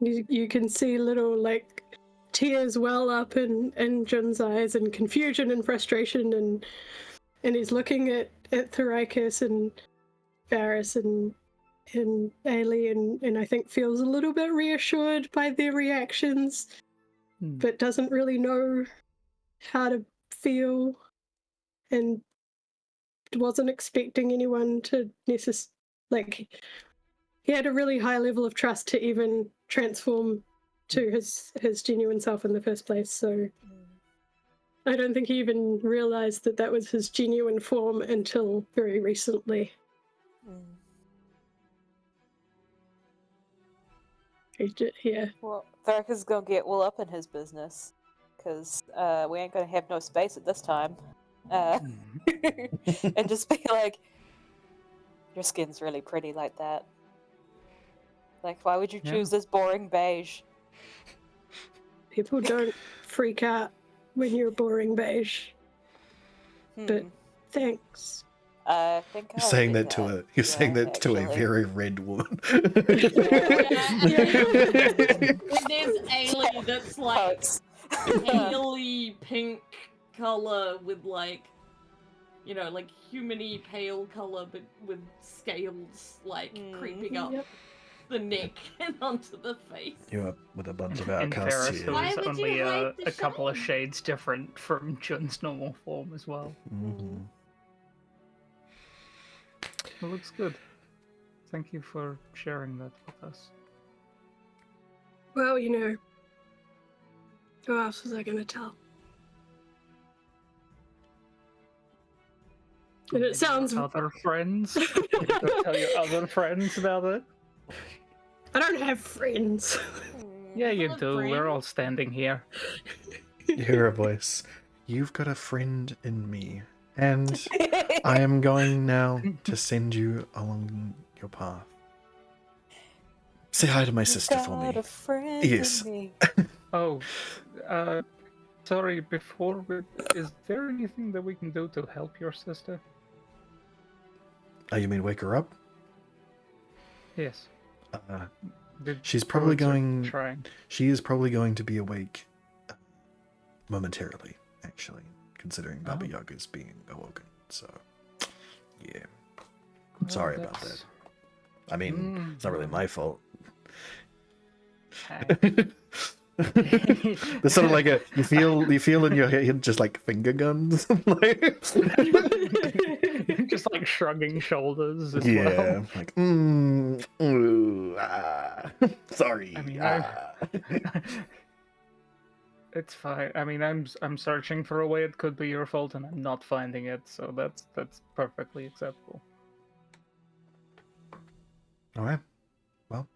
You can see little like tears well up in Jin's eyes, and confusion and frustration, and he's looking at Thrakus and Varys and Ailey, and I think feels a little bit reassured by their reactions, but doesn't really know how to feel, and wasn't expecting anyone to necessarily, like, he had a really high level of trust to even transform to his genuine self in the first place, so I don't think he even realized that that was his genuine form until very recently. Yeah. Well, Thrakus is gonna get all up in his business, because we ain't gonna have no space at this time. And just be like, your skin's really pretty like that. Like, why would you choose this boring beige? People don't freak out when you're boring beige. But thanks. I think You're saying that to a very red woman. There's Ailey that's like paley pink color with like, you know, like humany pale color, but with scales like creeping up the neck and onto the face. You're up with a bunch of And outcasts Ferris, here. Why who's would only you hide the a couple of shame? shades different from Jun's normal form as well. Mm-hmm. It looks good. Thank you for sharing that with us. Well, you know, who else was I going to tell? And it sounds... Other friends? You don't tell your other friends about it? I don't have friends. Yeah, you Hello, do. We're friend. all standing here. You hear a voice. You've got a friend in me, and I am going now to send you along your path. Say hi to my sister for me. A friend Yes. in me. Oh, sorry, is there anything that we can do to help your sister? Oh, you mean wake her up? Yes. She's probably going. Trying. She is probably going to be awake momentarily, actually, considering Baba Yaga's being awoken. So, yeah. I'm sorry about that. I mean, it's not really my fault. There's sort of like you feel in your head just like finger guns. Just like shrugging shoulders as yeah, well. like Sorry. I mean, ah. It's fine. I mean, I'm searching for a way it could be your fault, and I'm not finding it. So that's perfectly acceptable. All right. Well,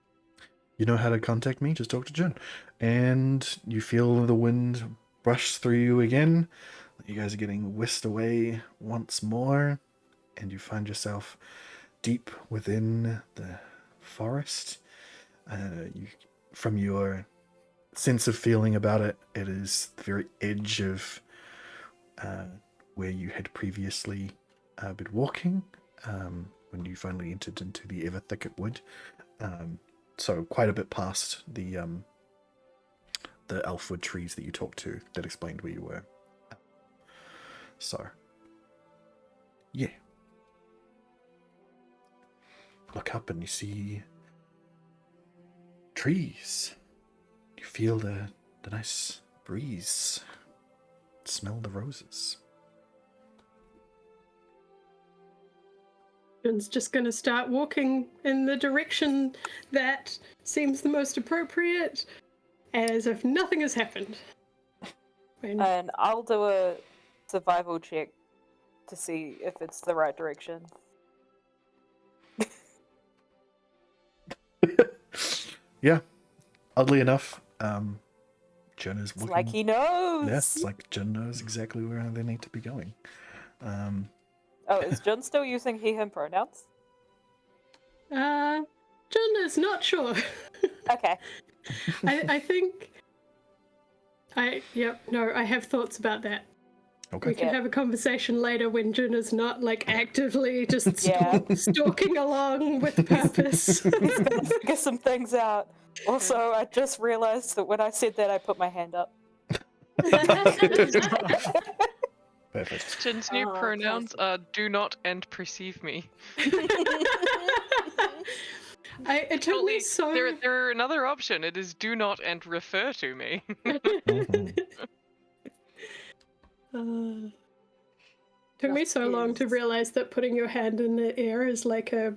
you know how to contact me. Just talk to Jin. And you feel the wind brush through you again. You guys are getting whisked away once more. And you find yourself deep within the forest. From your sense of feeling about it, it is the very edge of where you had previously been walking when you finally entered into the ever thicket wood. So quite a bit past the elfwood trees that you talked to that explained where you were. So, yeah. Look up and you see trees. You feel the nice breeze. Smell the roses. Jin's just going to start walking in the direction that seems the most appropriate, as if nothing has happened. And I'll do a survival check to see if it's the right direction. Yeah. Oddly enough, Jin is It's walking. like he knows. Yeah, it's like Jin knows exactly where they need to be going. Oh, is Jin still using he/him pronouns? Jin is not sure. Okay. I think. I have thoughts about that. Okay. We can Yeah. have a conversation later when Jin is not like actively just Yeah. stalking along with purpose. He's gonna figure some things out. Also, I just realized that when I said that, I put my hand up. Perfect. Jin's new Oh, pronouns classic. are do not and perceive me. It took me so. There another option. It is do not and refer to me. Took me Just so long to is. realize that putting your hand in the air is like a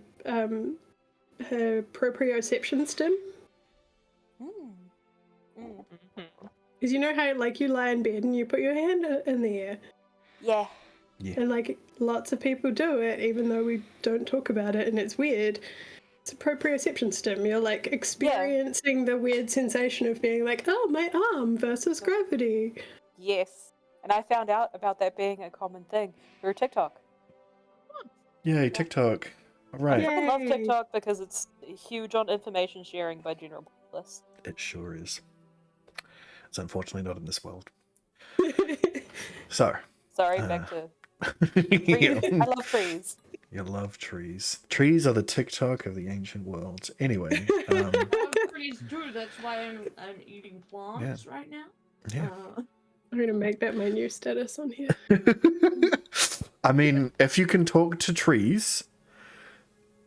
proprioception stim. Because you know how like you lie in bed and you put your hand in the air, Yeah. Yeah. and like lots of people do it, even though we don't talk about it, and it's weird. It's a proprioception stim. You're like experiencing the weird sensation of being like, oh, my arm versus gravity. Yes. And I found out about that being a common thing through TikTok. Yay, TikTok. All right. I fucking love Yay. TikTok because it's huge on information sharing by general populace. It sure is. It's unfortunately not in this world. So. Sorry, back to Yeah. trees. I love trees. You love trees. Trees are the TikTok of the ancient world. Anyway. I love trees too. That's why I'm eating plants right now. Yeah. I'm gonna make that my new status on here. I mean, if you can talk to trees,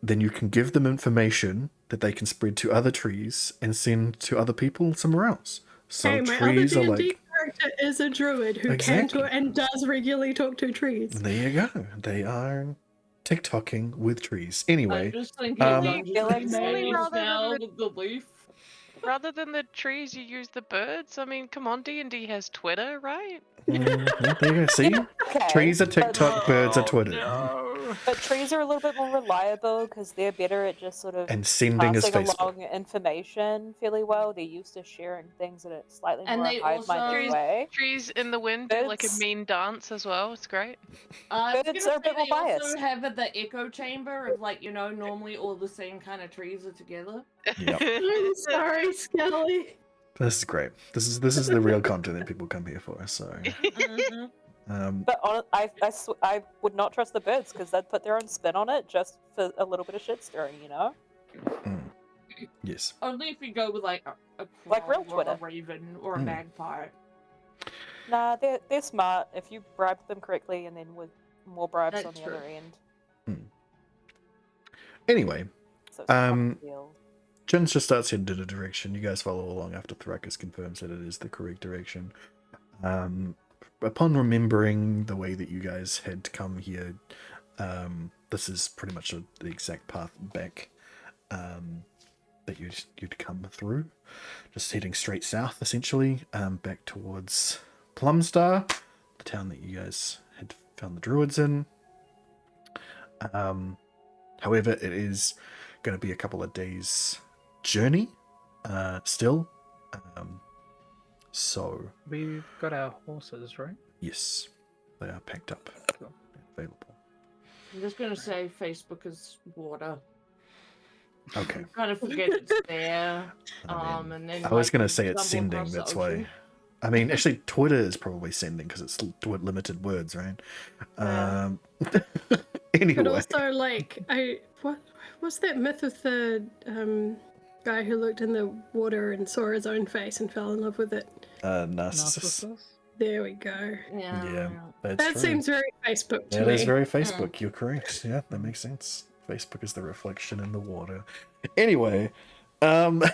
then you can give them information that they can spread to other trees and send to other people somewhere else. So Hey, my trees other are D&D like, character is a druid who Exactly. can talk and does regularly talk to trees. there you go. They are TikToking with trees. I'm Anyway, just thinking the leaf. Rather than the trees, you use the birds. I mean, come on, D&D has Twitter, right? there you go. See? Okay. Trees are TikTok, birds are Twitter. No. But trees are a little bit more reliable because they're better at just sort of And sending is passing Facebook. along information fairly well. They're used to sharing things in a slightly And more they hive-minded also- way. Trees in the wind do like a Birds- mean dance as well. It's great. I was Birds gonna are a bit say more they also biased. have the echo chamber of like, normally all the same kind of trees are together. Yep. I'm sorry, Skelly. This is great. This is the real content that people come here for. So, But I would not trust the birds because they'd put their own spin on it just for a little bit of shit stirring, you know? yes. Only if you go with like a Like real crow or a Twitter. raven or a magpie. Nah, they're smart if you bribe them correctly and then with more bribes That's on the true. other end. Anyway, So it's not a big Um, deal. Jin just starts heading in a direction. You guys follow along after Thrakus confirms that it is the correct direction. Upon remembering the way that you guys had come here, this is pretty much the exact path back. that you'd come through, just heading straight south, essentially, back towards Plumstar, the town that you guys had found the druids in. However, it is going to be a couple of days' journey, still. So We've got our horses, right? yes, they are packed up, Cool. available. I'm just gonna say Facebook is water. Okay. Kind of forget it's there. I mean, And then I was like, going you to say it's stumble sending. across the That's ocean. why. I mean, actually, Twitter is probably sending because it's limited words, right? Yeah. Anyway, But also, like, what was that myth of the guy who looked in the water and saw his own face and fell in love with it? Narcissus. Narcissus? There we go. Yeah, that's That true. seems very Facebook to That me. is very Facebook. You're correct. Yeah, that makes sense. Facebook is the reflection in the water. Anyway, Facebook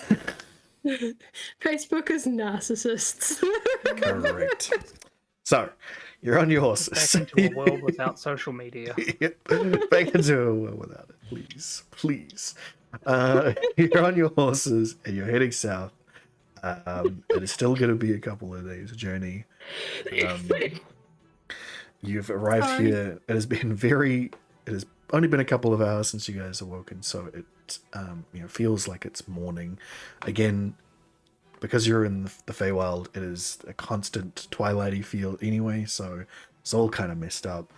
is narcissists. correct. So, you're on your horses. Back into a world without social media. Yep. Back into a world without it, please, please. You're on your horses and you're heading south. It is still going to be a couple of days journey. You've arrived Sorry. here. It has only been a couple of hours since you guys awoken, so it feels like it's morning. Again, because you're in the Feywild, it is a constant twilighty feel anyway, so it's all kind of messed up.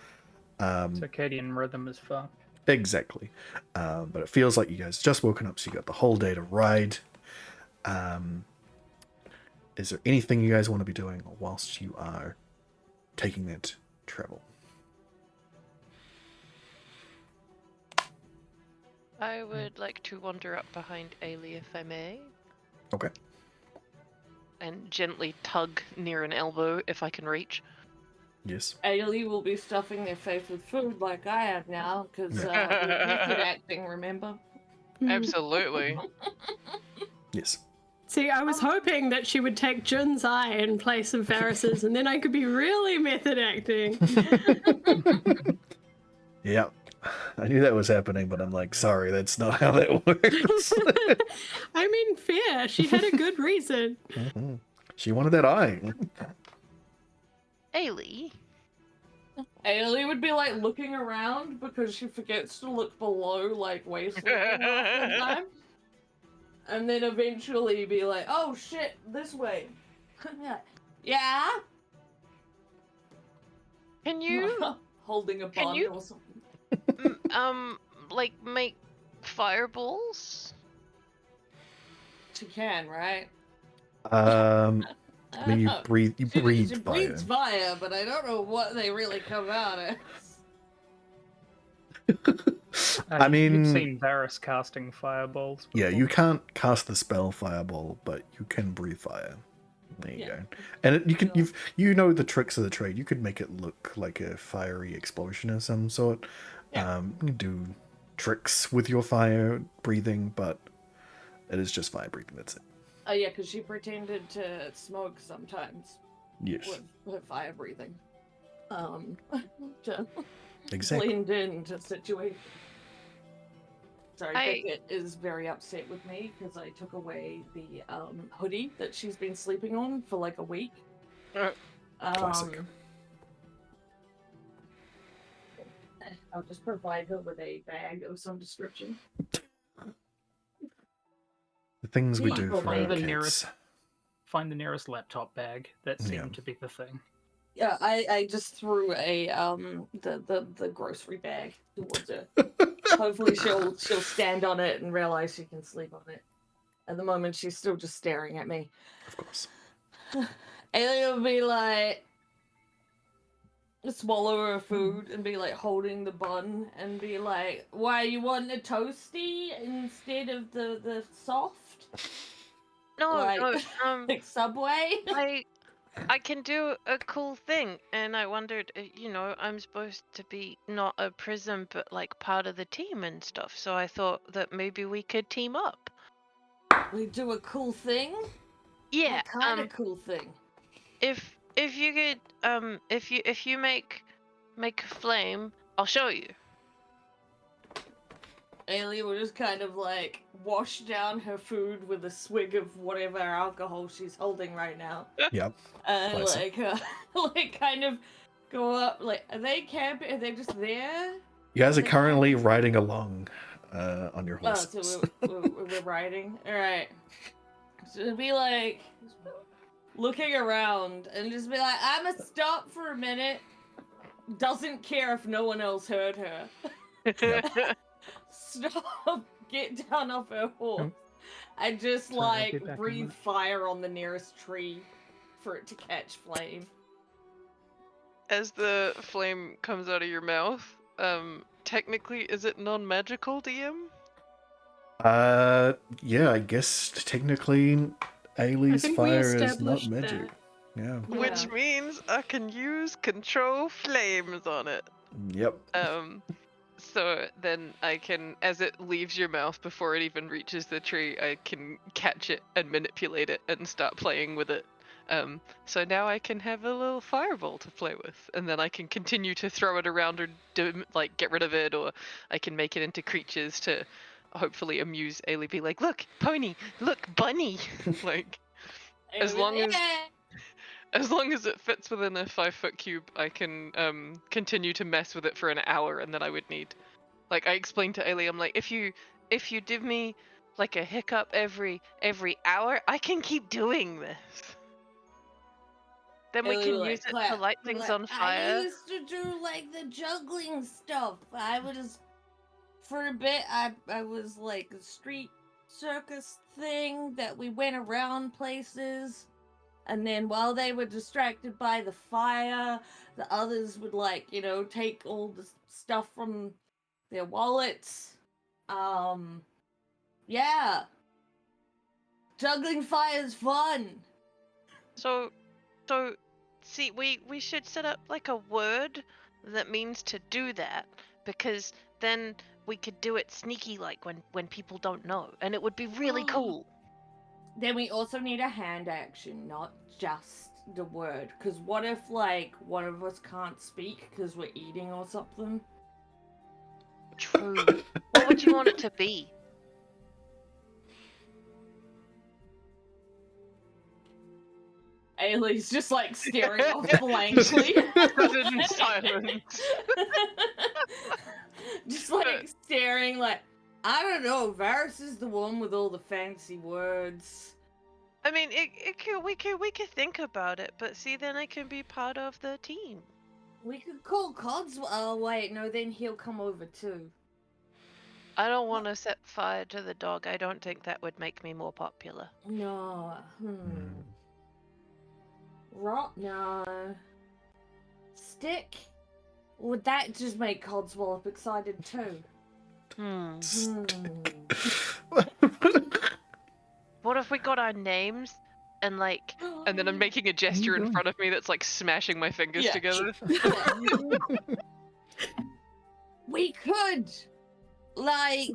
Circadian rhythm is fucked. Exactly. But it feels like you guys just woken up, so you got the whole day to ride. Is there anything you guys want to be doing whilst you are taking that travel? I would like to wander up behind Ailey if I may. Okay. And gently tug near an elbow if I can reach. Yes. Ailey will be stuffing their face with food like I am now, because method acting, remember? Absolutely. Yes. See, I was hoping that she would take Jun's eye in place of Varys's, and then I could be really method acting. Yeah. I knew that was happening, but I'm like, sorry, that's not how that works. I mean, fair. She had a good reason. Mhm. She wanted that eye. Ailey? Ailey would be like looking around because she forgets to look below like waist level half the time. And then eventually be like, oh shit, this way. Yeah? Can you, Holding a Can bun you- or something. like, make fireballs? She can, right? I mean, you breathe She fire. breathes fire, but I don't know what they really come out as. I mean, you've seen Varys casting fireballs. yeah, before. you can't cast the spell fireball, but you can breathe fire. There you Yeah. go. And you can Sure. you know the tricks of the trade. You could make it look like a fiery explosion of some sort. Yeah. You can do tricks with your fire breathing, but it is just fire breathing. That's it. Oh yeah, because she pretended to smoke sometimes Yes, with her fire breathing. To exactly. blend into situation. Sorry, I- Beckett is very upset with me because I took away the hoodie that she's been sleeping on for like a week. Classic. I'll just provide her with a bag of some description. The things we Yeah, do well, for our the kids. nearest- Find the nearest laptop bag. That seemed Yeah. to be the thing. Yeah, I just threw a the grocery bag towards her. Hopefully she'll stand on it and realize she can sleep on it. At the moment she's still just staring at me. Of course. Alien will be like swallow her food and be like holding the bun and be like, why you want a toasty instead of the soft? No, Like- no, Like Subway? I can do a cool thing, and I wondered, I'm supposed to be not a prism, but like part of the team and stuff. So I thought that maybe we could team up. We do a cool thing? Yeah. What kind of cool thing? If you could, if you make a flame, I'll show you. Ailey will just kind of like wash down her food with a swig of whatever alcohol she's holding right now, Yep. and Classic. like like kind of go up. Like, are they camping? Are they just there? You guys are They currently can't- riding along on your Oh, horses. so we're riding. All right. So it'd be like looking around and just be like, "I'ma stop for a minute." Doesn't care if no one else heard her. Stop, get down off her horse, and just Sorry, I'll be like back in a breathe minute. fire on the nearest tree for it to catch flame. As the flame comes out of your mouth, technically, is it non-magical, DM? Yeah, I guess technically Ailey's think we fire is not established magic. that. Yeah. Which means I can use control flames on it. Yep. So then I can, as it leaves your mouth before it even reaches the tree, I can catch it and manipulate it and start playing with it. So now I can have a little fireball to play with, and then I can continue to throw it around or like get rid of it, or I can make it into creatures to hopefully amuse Ailey. Be like, look, pony, look, bunny, like. As long as it fits within a 5-foot cube, I can continue to mess with it for an hour, and then I would need, like I explained to Ailey, I'm like, if you give me like a hiccup every hour, I can keep doing this. Then we can use it to light things on I fire. used to do like the juggling stuff. I was, for a bit, I was like a street circus thing that we went around places. And then while they were distracted by the fire, the others would like, take all the stuff from their wallets. Yeah. Juggling fire's fun. So see, we should set up like a word that means to do that, because then we could do it sneaky, like when people don't know, and it would be really cool. Then we also need a hand action, not just the word. Because what if, like, one of us can't speak because we're eating or something? True. What would you want it to be? Ailey's just, like, staring off blankly. Sudden silence. Just, like, staring, like, I don't know, Varys is the one with all the fancy words. I mean, we could think about it, but see, then I can be part of the team. We could call Codswell. Oh, wait, no, then he'll come over too. I don't want to set fire to the dog. I don't think that would make me more popular. No. Rot? No. Stick? Would that just make Codswell excited too? What if we got our names and like, and then I'm making a gesture in front of me that's like smashing my fingers together. We could! Like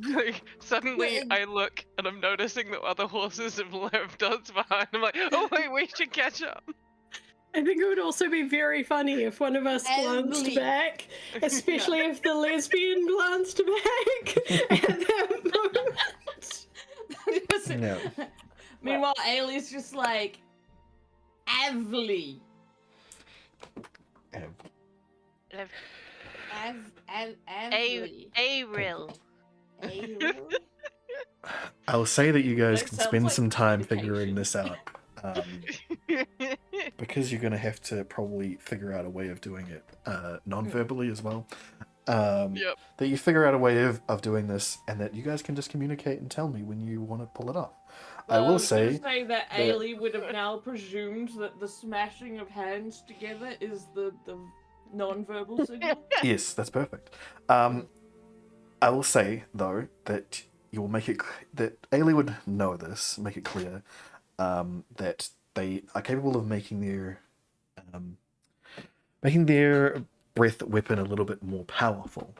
suddenly I look and I'm noticing that other horses have left us behind. I'm like, oh wait, we should catch up. I think it would also be very funny if one of us glanced back, especially if the lesbian glanced back at that moment. No. Meanwhile, Ailey's just like, Avly. Avly. Aril. I'll say that you guys That can sounds spend like some time education. figuring this out. Because you're going to have to probably figure out a way of doing it non-verbally as well. Yep. That you figure out a way of doing this, and that you guys can just communicate and tell me when you want to pull it off. I will say that Ailey would have now presumed that the smashing of hands together is the non-verbal signal. Yes, that's perfect. I will say though that you will make it that Ailey would know this, make it clear that they are capable of making their breath weapon a little bit more powerful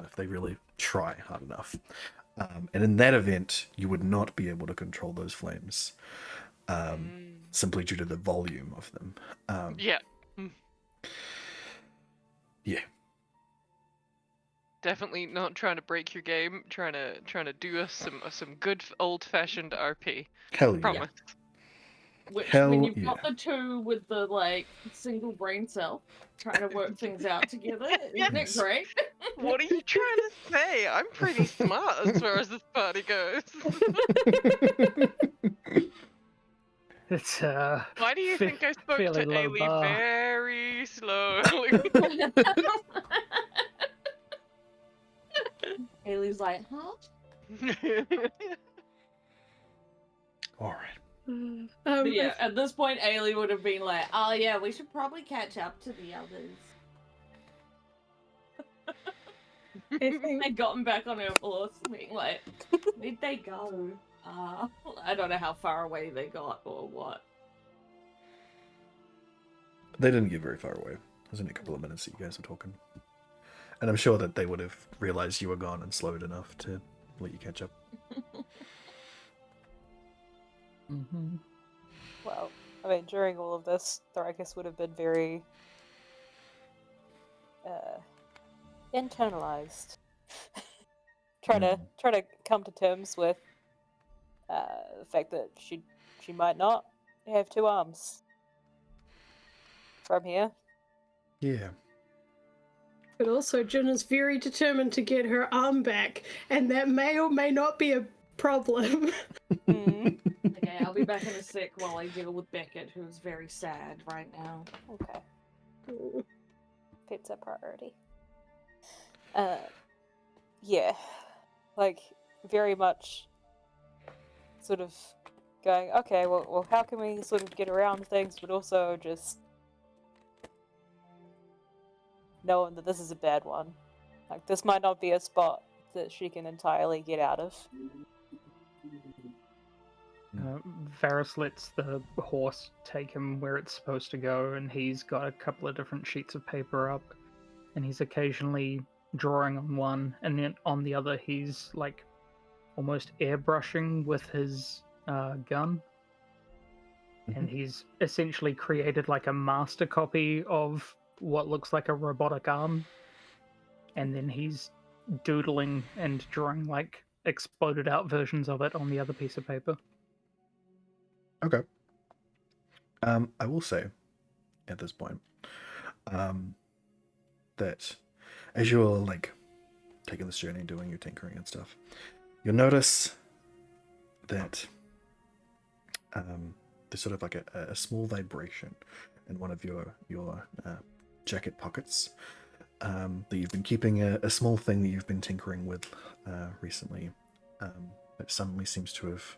if they really try hard enough. And in that event, you would not be able to control those flames simply due to the volume of them. Yeah. Yeah. Definitely not trying to break your game. Trying to do us some good old-fashioned RP. Hell yeah. Promise. Which, Hell when you've yeah. got the two with the like single brain cell trying to work things out together, isn't it Yes. great? What are you trying to say? I'm pretty smart as far as this party goes. It's Why do you think I spoke fairly to low Ailey bar. very slowly? Haley's like, huh? All right. But yeah, at this point, Ailey would have been like, oh yeah, we should probably catch up to the others. I think They gotten back on her horse, being like, where'd they go? I don't know how far away they got or what. They didn't get very far away. It was only a couple of minutes that you guys were talking. And I'm sure that they would have realized you were gone and slowed enough to let you catch up. Mm-hmm. Well, I mean, during all of this, Thoracus would have been very internalized. try to come to terms with the fact that she might not have two arms from here. Yeah. But also, Jin is very determined to get her arm back, and that may or may not be a problem. Okay, I'll be back in a sec while I deal with Beckett, who's very sad right now. Okay. Pet's a priority. Yeah. Like, very much sort of going, okay, well, how can we sort of get around things, but also just knowing that this is a bad one. Like, this might not be a spot that she can entirely get out of. Varys lets the horse take him where it's supposed to go, and he's got a couple of different sheets of paper up, and he's occasionally drawing on one, and then on the other he's like almost airbrushing with his gun. And he's essentially created like a master copy of what looks like a robotic arm, and then he's doodling and drawing like exploded out versions of it on the other piece of paper. Okay. I will say at this point that as you're like taking this journey, doing your tinkering and stuff, you'll notice that there's sort of like a small vibration in one of your jacket pockets that you've been keeping a small thing that you've been tinkering with recently that suddenly seems to have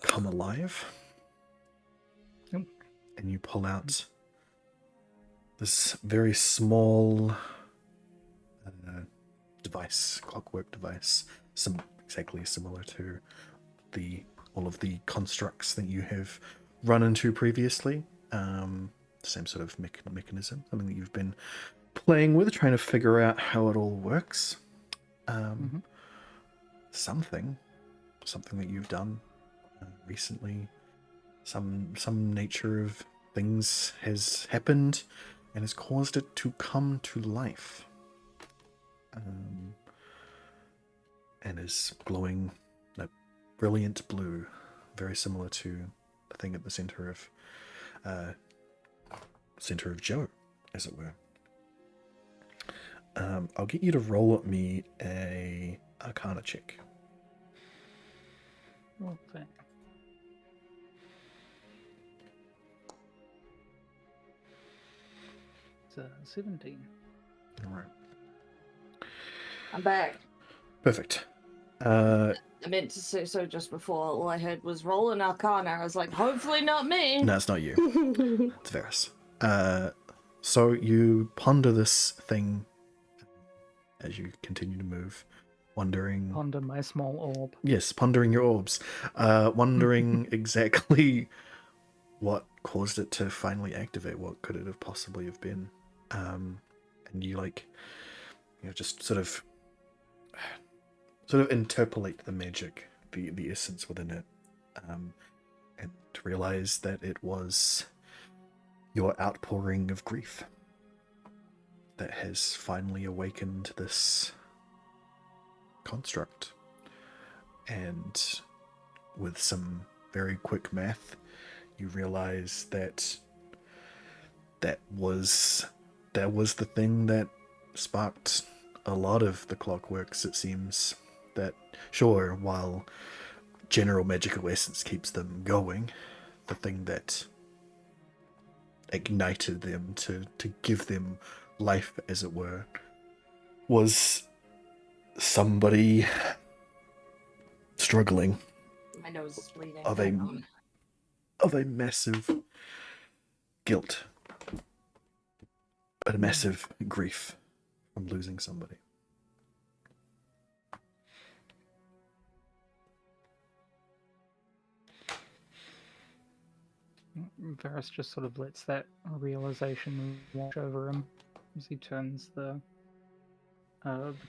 come alive. And you pull out this very small device, clockwork device, exactly similar to all of the constructs that you have run into previously. Same sort of mechanism, something that you've been playing with, trying to figure out how it all works. Something that you've done recently. Some nature of things has happened and has caused it to come to life. And is glowing a brilliant blue, very similar to the thing at the center of Joe, as it were. I'll get you to roll at me a Arcana check. Okay. It's 17. All right. I'm back. Perfect. I meant to say so just before. All I heard was roll an Arcana. I was like, hopefully not me. No, it's not you. It's Varys. So you ponder this thing as you continue to move, wondering... Ponder my small orb. Yes, pondering your orbs. Wondering exactly what caused it to finally activate. What could it have possibly have been? And you just sort of interpolate the magic, the essence within it, and to realize that it was your outpouring of grief that has finally awakened this construct. And with some very quick math, you realize that that was the thing that sparked a lot of the clockworks, it seems. That, sure, while general magical essence keeps them going, the thing that ignited them to give them life, as it were, was somebody struggling My nose is bleeding. of Hang on. a massive guilt, a massive grief from losing somebody. Varus just sort of lets that realization wash over him as he turns the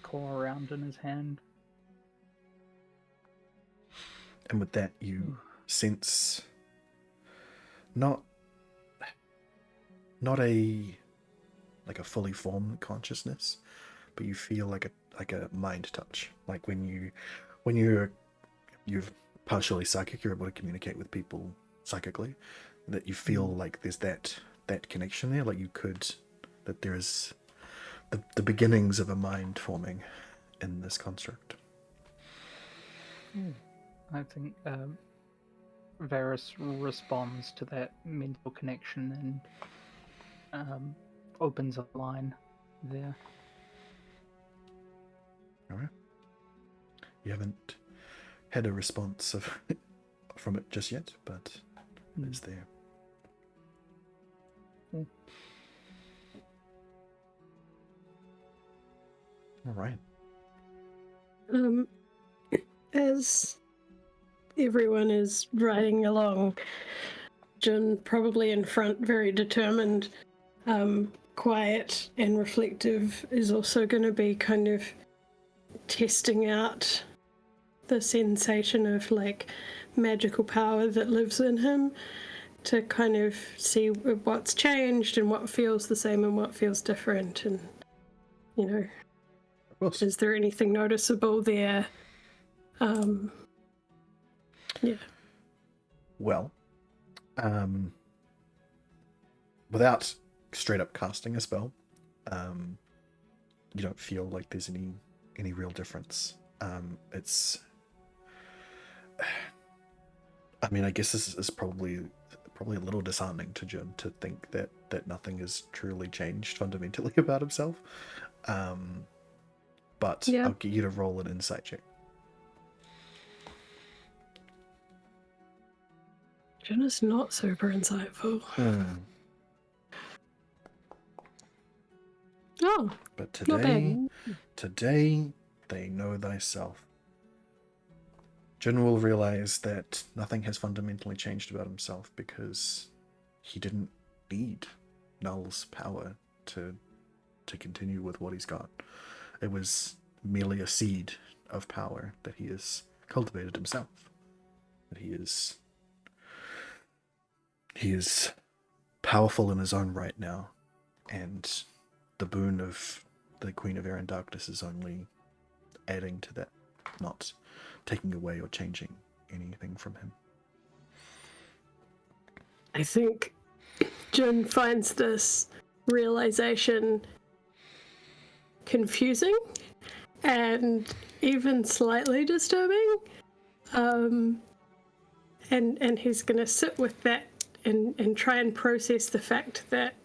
claw around in his hand. And with that, you sense not a fully formed consciousness, but you feel like a mind touch. Like when you're partially psychic, you're able to communicate with people psychically. That you feel like there's that connection there. Like that there's the beginnings of a mind forming in this construct. I think Varus responds to that mental connection and opens a line there. All right. You haven't had a response from it just yet, but it's there. All right. As everyone is riding along, Jun probably in front, very determined, quiet and reflective, is also going to be kind of testing out the sensation of like magical power that lives in him, to kind of see what's changed and what feels the same and what feels different, and Of course. is there anything noticeable there? Yeah. Well, without straight up casting a spell, you don't feel like there's any real difference. It's, I mean, I guess this is probably a little disheartening to Jun to think that nothing has truly changed fundamentally about himself. But Yeah. I'll get you to roll an insight check. Jun is not super insightful. Oh, But not bad. today, they know thyself. Jun will realize that nothing has fundamentally changed about himself because he didn't need Null's power to continue with what he's got. It was merely a seed of power that he has cultivated himself. That he is powerful in his own right now, and the boon of the Queen of Air and Darkness is only adding to that, not taking away or changing anything from him. I think Jun finds this realization confusing and even slightly disturbing. And he's going to sit with that and try and process the fact that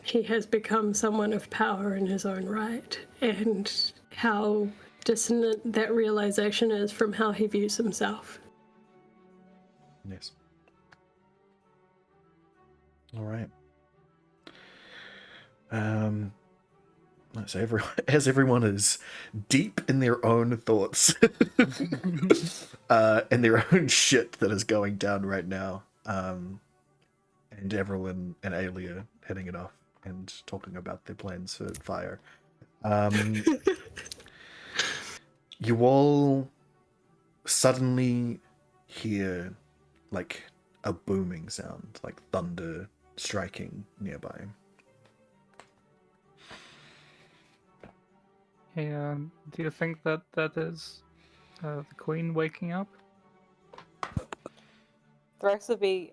he has become someone of power in his own right, and how dissonant that realization is from how he views himself. Yes. All right. So everyone is deep in their own thoughts and their own shit that is going down right now. And Evelyn and Aelia heading it off and talking about their plans for fire. You all suddenly hear like a booming sound, like thunder striking nearby. Hey, do you think that that is the queen waking up? Thrax would be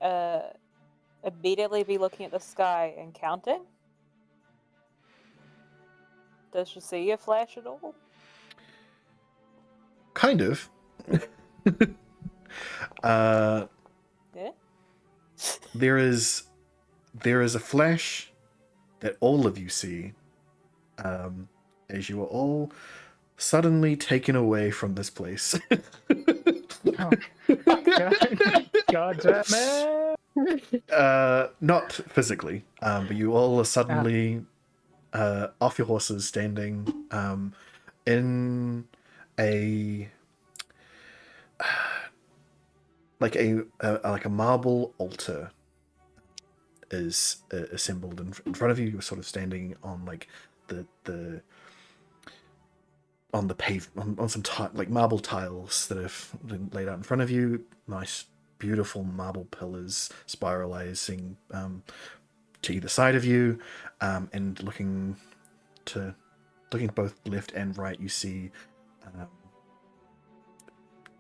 immediately be looking at the sky and counting. Does she see a flash at all? Kind of. uh, Yeah. there is a flash that all of you see as you are all suddenly taken away from this place. Oh, God damn it! Not physically, but you all are suddenly off your horses, standing in a like a marble altar is assembled in front of you. You're sort of standing on like the on the on some like marble tiles that have been laid out in front of you. Nice, beautiful marble pillars spiralizing to either side of you, and looking both left and right. You see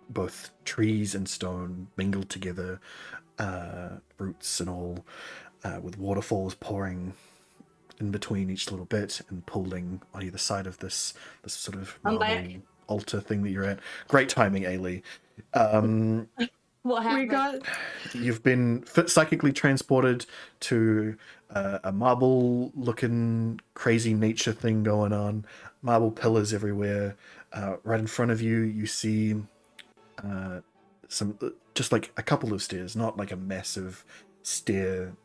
both trees and stone mingled together, roots and all, with waterfalls pouring in between each little bit and pooling on either side of this sort of I'm marble back. altar thing that you're at. Great timing, Ailey. What happened? We got You've been psychically transported to a marble-looking crazy nature thing going on. Marble pillars everywhere. Right in front of you, you see some just like a couple of stairs, not like a massive stairway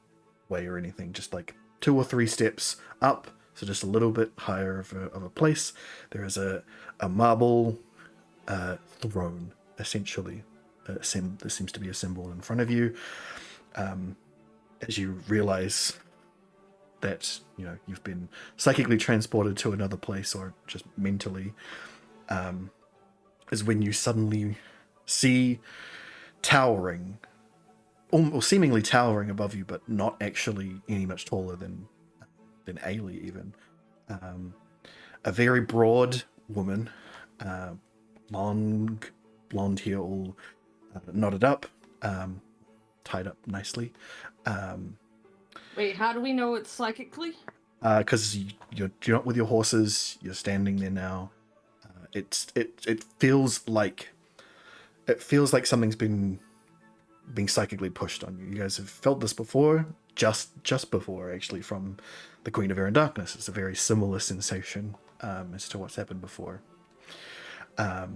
or anything, just like 2 or 3 steps up, so just a little bit higher of a place. There is a marble throne, essentially. That seems to be assembled in front of you. As you realize that you've been psychically transported to another place, or just mentally, is when you suddenly see towering, or seemingly towering above you, but not actually any much taller than Ailey even. A very broad woman, long blonde hair, all knotted up, tied up nicely. Wait, how do we know it's psychically? Because you're not with your horses. You're standing there now. It feels like something's been being psychically pushed on you. You guys have felt this before, just before actually, from the Queen of Air and Darkness. It's a very similar sensation as to what's happened before. But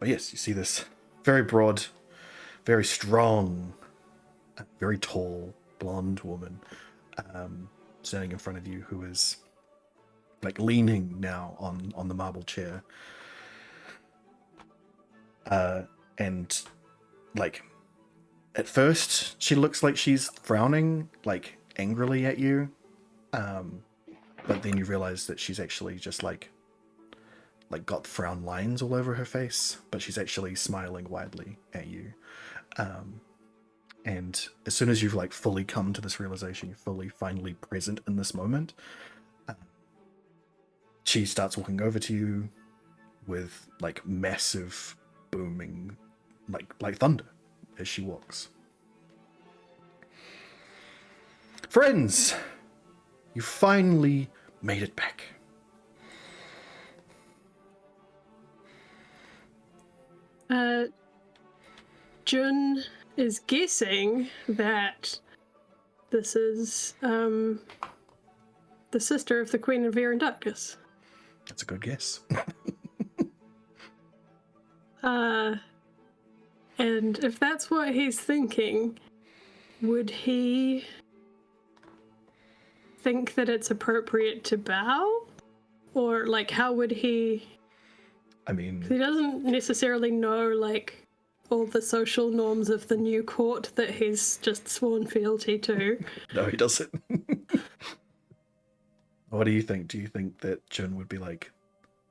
yes, you see this very broad, very strong, very tall, blonde woman standing in front of you, who is like leaning now on the marble chair. And like at first she looks like she's frowning like angrily at you, but then you realize that she's actually just like got frown lines all over her face, but she's actually smiling widely at you. And as soon as you've like fully come to this realization, you're finally present in this moment, she starts walking over to you with like massive booming like thunder as she walks. Friends, you finally made it back. Jun is guessing that this is the sister of the Queen of Air and Darkness. That's a good guess. And if that's what he's thinking, would he think that it's appropriate to bow? Or, like, how would he... I mean, he doesn't necessarily know, like, all the social norms of the new court that he's just sworn fealty to. no, he doesn't. What do you think? Do you think that Jun would be like,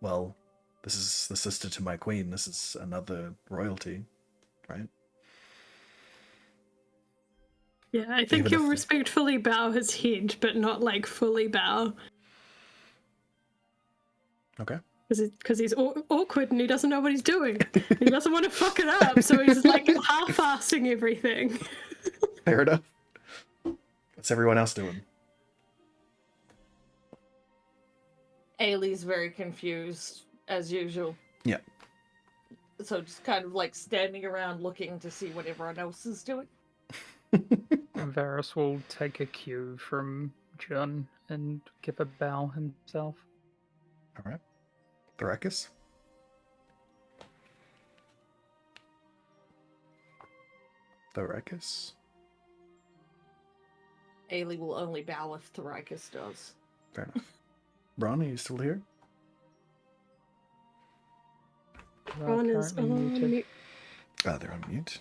well, this is the sister to my queen, this is another royalty, right? Yeah, I think Even he'll if- respectfully bow his head, but not, like, fully bow. Okay. Because he's awkward and he doesn't know what he's doing. He doesn't want to fuck it up, so he's like half-assing everything. Fair enough. What's everyone else doing? Ailey's very confused, as usual. Yeah. So just kind of like standing around looking to see what everyone else is doing. Varus will take a cue from Jun and give a bow himself. All right. Thrakus? Thrakus? Ailey will only bow if Thrikus does. Fair enough. Bron, are you still here? Ron is Currently on muted. mute. Ah, they're on mute.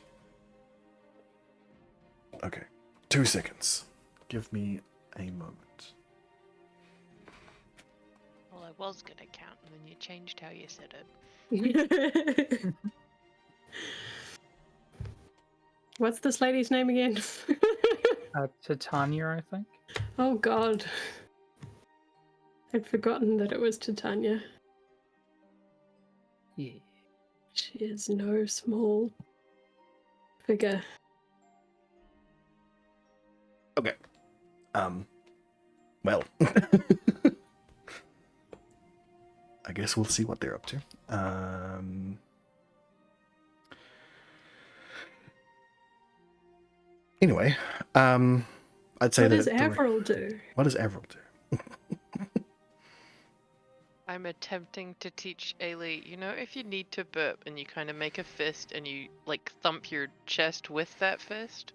Okay. 2 seconds. Give me a moment. Well, I was gonna count, and then you changed how you said it. What's this lady's name again? Titania, I think. Oh god. I'd forgotten that it was Titania. Yeah. She is no small figure. Okay. Well. I guess we'll see what they're up to. Anyway, I'd say What that. does Avril do? What does Avril do? I'm attempting to teach Ailey, you know, if you need to burp and you kind of make a fist and you like thump your chest with that fist.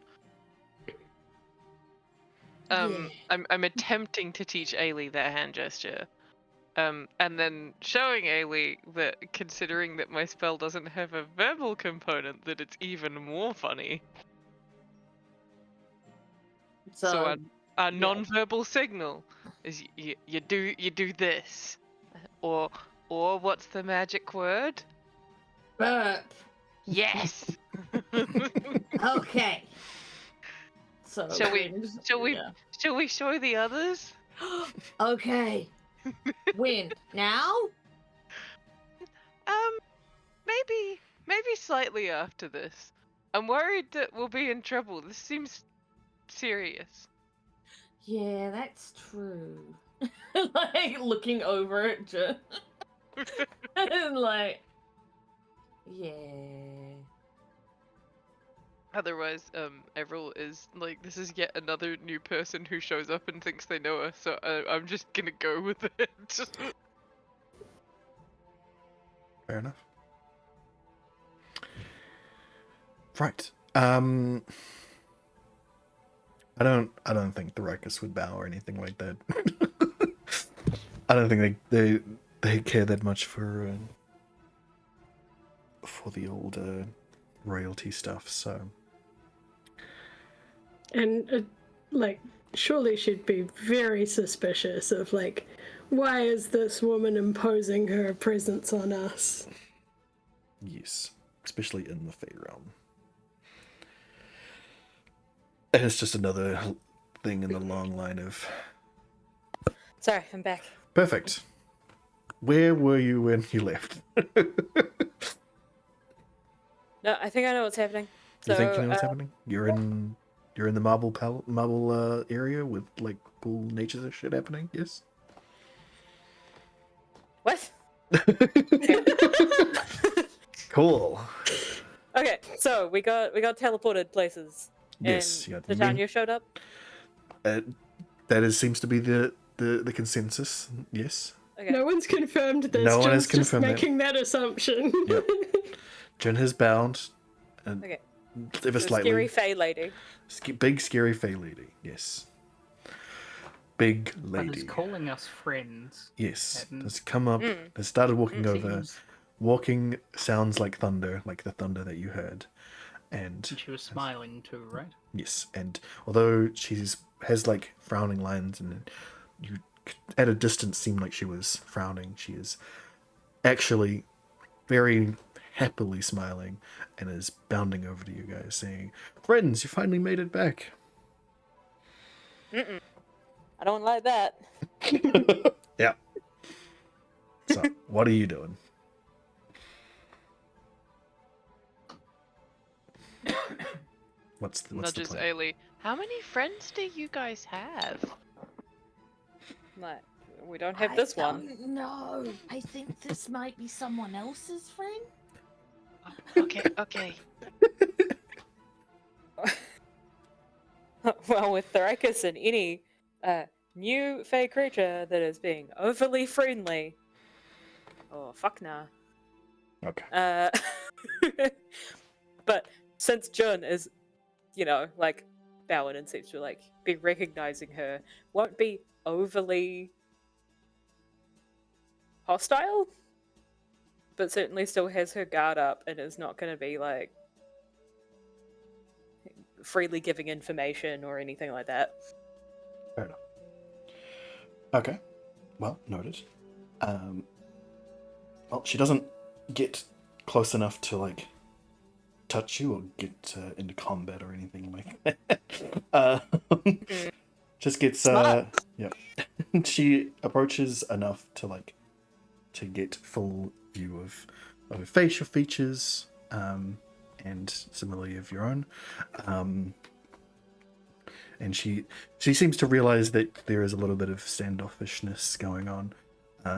Yeah. I'm attempting to teach Ailey that hand gesture. And then showing Ailey that considering that my spell doesn't have a verbal component, that it's even more funny. So our non-verbal signal is you do this, or what's the magic word? Burp. Yes. Okay. So Shall we yeah. shall we show the others? Okay. When? Now? Maybe slightly after this. I'm worried that we'll be in trouble. This seems serious. Yeah, that's true. Like looking over at Jen. And like, yeah. Otherwise, Avril is like, this is yet another new person who shows up and thinks they know her, so I'm just gonna go with it. Fair enough. Right. I don't think the Rikus would bow or anything like that. I don't think they care that much for the old royalty stuff. So. And like, surely she'd be very suspicious of like, why is this woman imposing her presence on us? Yes, especially in the Fey realm. And it's just another thing in the long line of... Sorry, I'm back. Perfect. Where were you when you left? No, I think I know what's happening. You think you know what's happening? You're in the marble area with like cool nature shit happening. Yes. What? Cool. Okay, so we got teleported places. Yes, And you got Titania showed up. Seems to be the consensus. Yes. Okay. No one's confirmed this. No one has Jen's just confirmed making that assumption. Yep. Jen has bound, and Okay. ever So slightly. scary Fey lady. Big scary Fey lady. Yes. Big But is lady. calling us friends. Yes. And- Has come up. Has started walking over. Seems- Walking sounds like thunder, like the thunder that you heard. And She was smiling too, right? yes, and although has like frowning lines, and you at a distance seemed like she was frowning, she is actually very happily smiling and is bounding over to you guys, saying, "Friends, you finally made it back." I don't like that. Yeah. So, what are you doing? What's the Nudges plan? Ailey. How many friends do you guys have? Like, we don't have this one. No, I think this might be someone else's friend. Okay. Well, with Thrakus and any new fey creature that is being overly friendly. Oh, fuck nah. Okay. But since Jun is, like, Valen and seems to, like, be recognizing her, won't be overly hostile, but certainly still has her guard up and is not going to be, like, freely giving information or anything like that. Fair enough. Okay. Well, noted. Well, she doesn't get close enough to, like, touch you or get into combat or anything like that. Just gets, Smart. yeah. She approaches enough to, like, to get full view of her facial features, and similarly of your own. And she seems to realize that there is a little bit of standoffishness going on.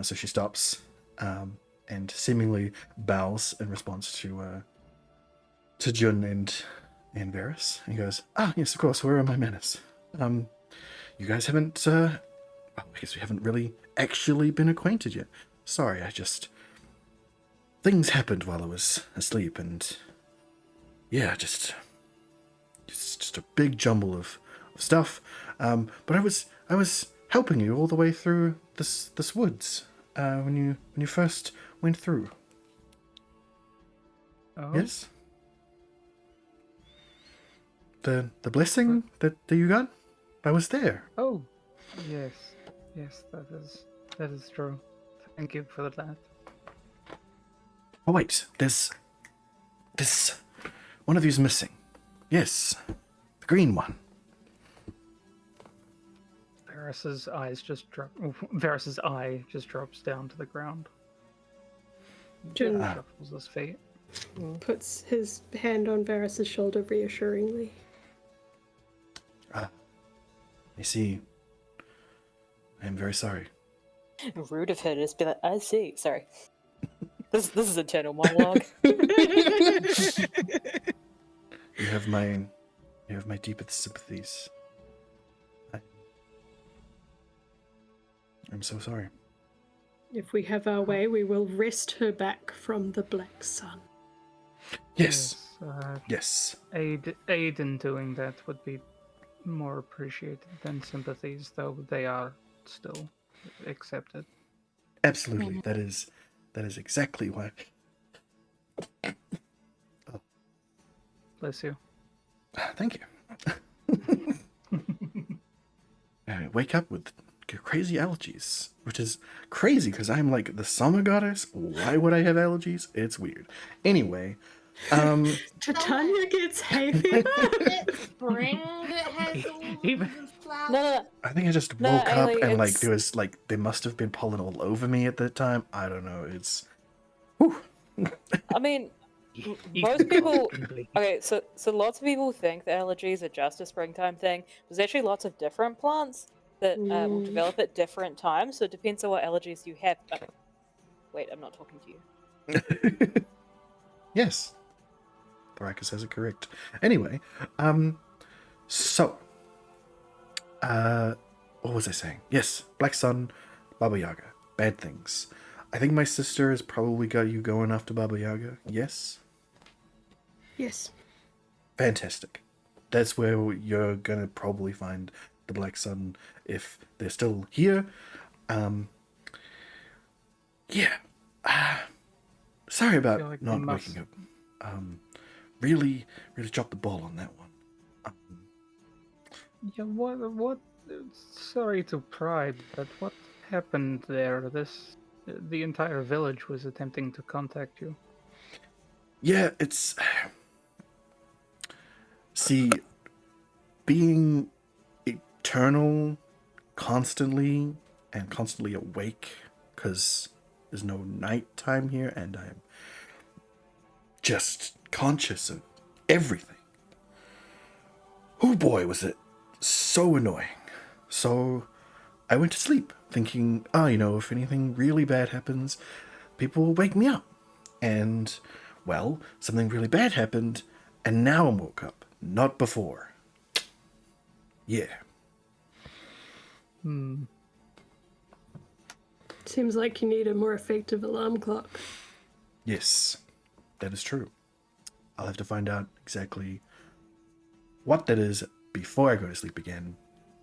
So she stops, and seemingly bows in response to Jun and Varys. And he goes, yes, of course, where are my manners? You guys haven't, I guess we haven't really actually been acquainted yet. Sorry, things happened while I was asleep, and yeah, just a big jumble of stuff. But I was helping you all the way through this woods, when you first went through. Oh, Yes? The blessing that you got? I was there. oh, yes, that is true. Thank you for that. Oh wait, there's one of you's missing. Yes, the green one. Varys's eyes just drop. Varys's eye just drops down to the ground. Jun Shuffles his feet. puts his hand on Varys' shoulder reassuringly. I see. I am very sorry. Rude of her to just be like, I see. Sorry. This is internal monologue. You have my deepest sympathies. I'm so sorry. If we have our way, we will wrest her back from the Black Sun. Yes. Yes, Yes. aid in doing that would be more appreciated than sympathies, though they are still accepted. Absolutely. That is exactly why. Bless you. Thank you. I wake up with crazy allergies, which is crazy because I'm like the summer goddess. Why would I have allergies? It's weird. Anyway, Titania gets hay fever. Spring that has all Even- the flowers. No, I think I just No, woke up Ailey, and like it's- there must have been pollen all over me at that time. I don't know. It's, whew. I mean, Even most people. completely. Okay, so lots of people think that allergies are just a springtime thing. There's actually lots of different plants that will develop at different times, so it depends on what allergies you have. Wait, I'm not talking to you. Yes, Thrakus has it correct. Anyway, so, what was I saying? Yes, Black Sun, Baba Yaga, bad things. I think my sister has probably got you going after Baba Yaga. Yes, Yes. fantastic. That's where you're gonna probably find the Black Sun if they're still here. Yeah. Sorry about feel like they not must. waking up. Really dropped the ball on that one. Yeah, what? Sorry to pry, but what happened there? The entire village was attempting to contact you. Yeah, it's... See, being eternal constantly and constantly awake, because There's no nighttime here, and I'm just conscious of everything. Oh boy, was it so annoying. So I went to sleep thinking, if anything really bad happens, people will wake me up. And, well, something really bad happened, and now I'm woke up, not before. Yeah. Seems like you need a more effective alarm clock. Yes, that is true. I'll have to find out exactly what that is before I go to sleep again.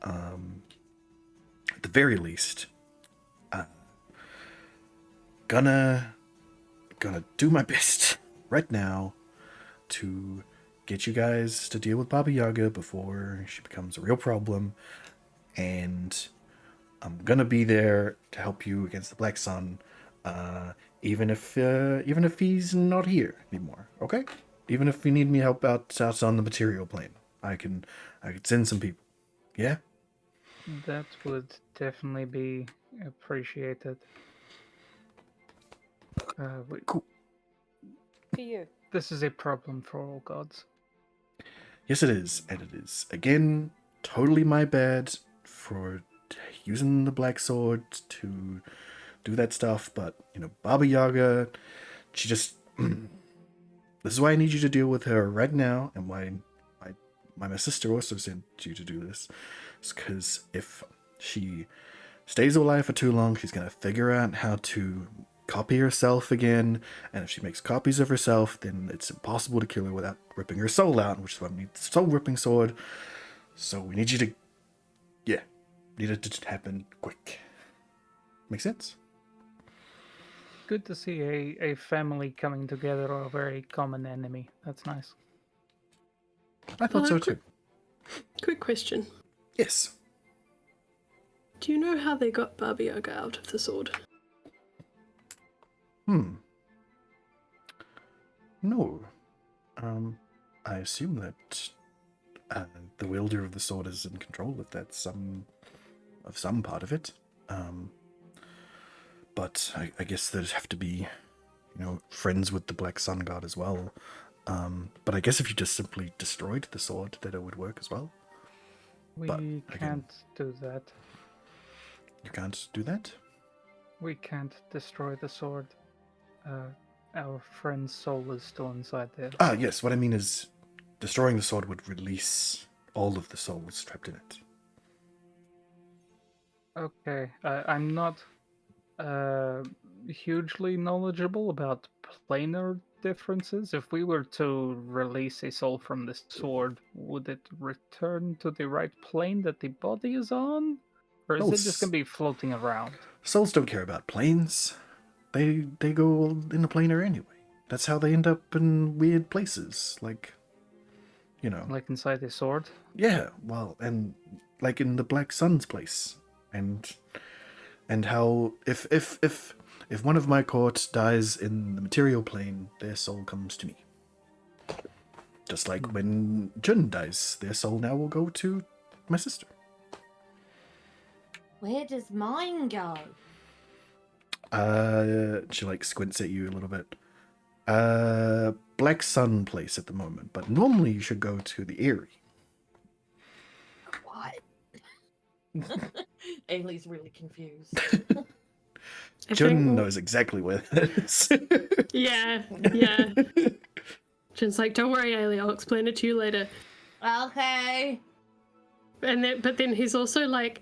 At the very least, gonna do my best right now to get you guys to deal with Baba Yaga before she becomes a real problem, and I'm gonna be there to help you against the Black Sun, even if he's not here anymore. Okay, even if you need me help out on the material plane, I could send some people. Yeah. That would definitely be appreciated. Cool. For you. This is a problem for all gods. Yes, it is, and it is again totally my bad for using the black sword to do that stuff. But Baba Yaga, she just. This is why I need you to deal with her right now, and why my sister also sent you to do this. It's because if she stays alive for too long, she's gonna figure out how to copy herself again, and if she makes copies of herself, then it's impossible to kill her without ripping her soul out, which is why we need the soul ripping sword. So we need you to, need it to happen quick. Make sense? Good to see a family coming together over a common enemy. That's nice. I thought so too. Quick question. Yes. Do you know how they got Baba Yaga out of the sword? No. I assume that the wielder of the sword is in control of that some part of it. But I guess there'd have to be, friends with the Black Sun God as well. But I guess if you just simply destroyed the sword, that it would work as well. We But, can't again- do that. You can't do that? We can't destroy the sword. Our friend's soul is still inside there. Ah, yes, what I mean is destroying the sword would release all of the souls trapped in it. Okay, I'm not hugely knowledgeable about planar differences. If we were to release a soul from the sword, would it return to the right plane that the body is on? Or is it just going to be floating around? Souls don't care about planes. They go in a planar anyway. That's how they end up in weird places, like, Like inside the sword? yeah, well, and like in the Black Sun's place, and how if one of my court dies in the material plane, their soul comes to me. Just like when Jun dies, their soul now will go to my sister. Where does mine go? She squints at you a little bit. Black Sun place at the moment, but normally you should go to the Eyrie. What? Ailey's really confused. Jun knows exactly where that is. Yeah. Jin's like, don't worry, Ailey, I'll explain it to you later. Okay. But then he's also like,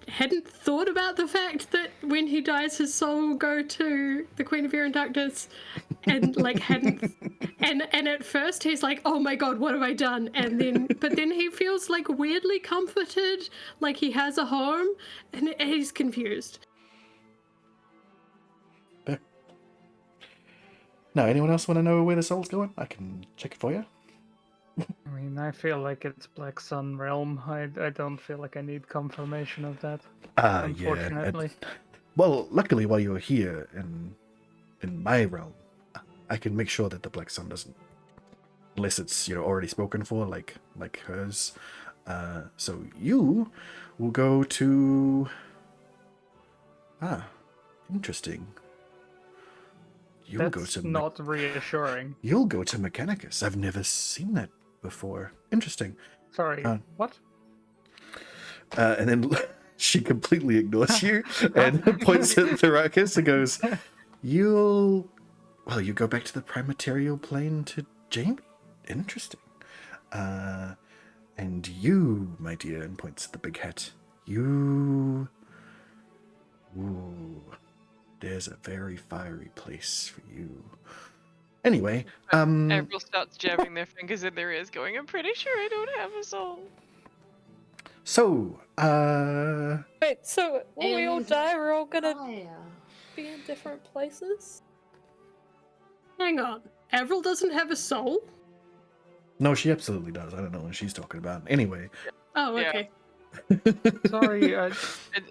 hadn't thought about the fact that when he dies, his soul will go to the Queen of Air and Darkness, and hadn't. And at first he's like, oh my god, what have I done? But then he feels weirdly comforted, like he has a home, and he's confused. Now, anyone else want to know where the soul's going? I can check it for you. I mean, I feel like it's Black Sun realm. I don't feel like I need confirmation of that. Unfortunately. Yeah. Well, luckily, while you're here in my realm, I can make sure that the Black Sun doesn't, unless it's already spoken for, like hers. So you will go to. Interesting. That's not reassuring. You'll go to Mechanicus. I've never seen that before. Interesting. Sorry, what? And then she completely ignores you and points at Thrakus and goes, you go back to the prime material plane to Jamie. Interesting. And you, my dear, and points at the big hat. You... Ooh, there's a very fiery place for you. Anyway, Everyone starts jabbing their fingers in their ears, going, "I'm pretty sure I don't have a soul." So, Wait, so when we all And die, we're all gonna fire. be in different places? Hang on. Avril doesn't have a soul? no, she absolutely does. I don't know what she's talking about. Anyway. Oh, Yeah. okay. Sorry, I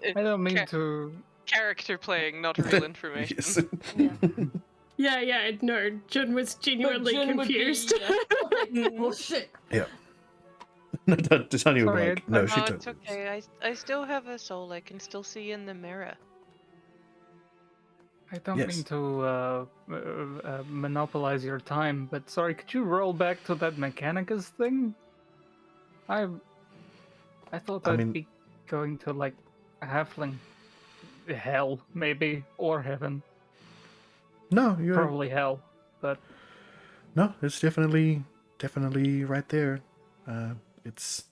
It, don't mean to. character playing, not real information. Yes. Yeah, no, Jun was genuinely Jun would be, confused. Well, shit. Yeah. No, Tanya would be Sorry, like, no, she Oh, totally it's okay. I still have a soul. I can still see in the mirror. I don't Yes. mean to monopolize your time, but sorry, could you roll back to that Mechanicus thing? I thought I I'd mean- be going to like a halfling hell, maybe, or heaven. No, you're Probably hell, but no. It's definitely right there. It's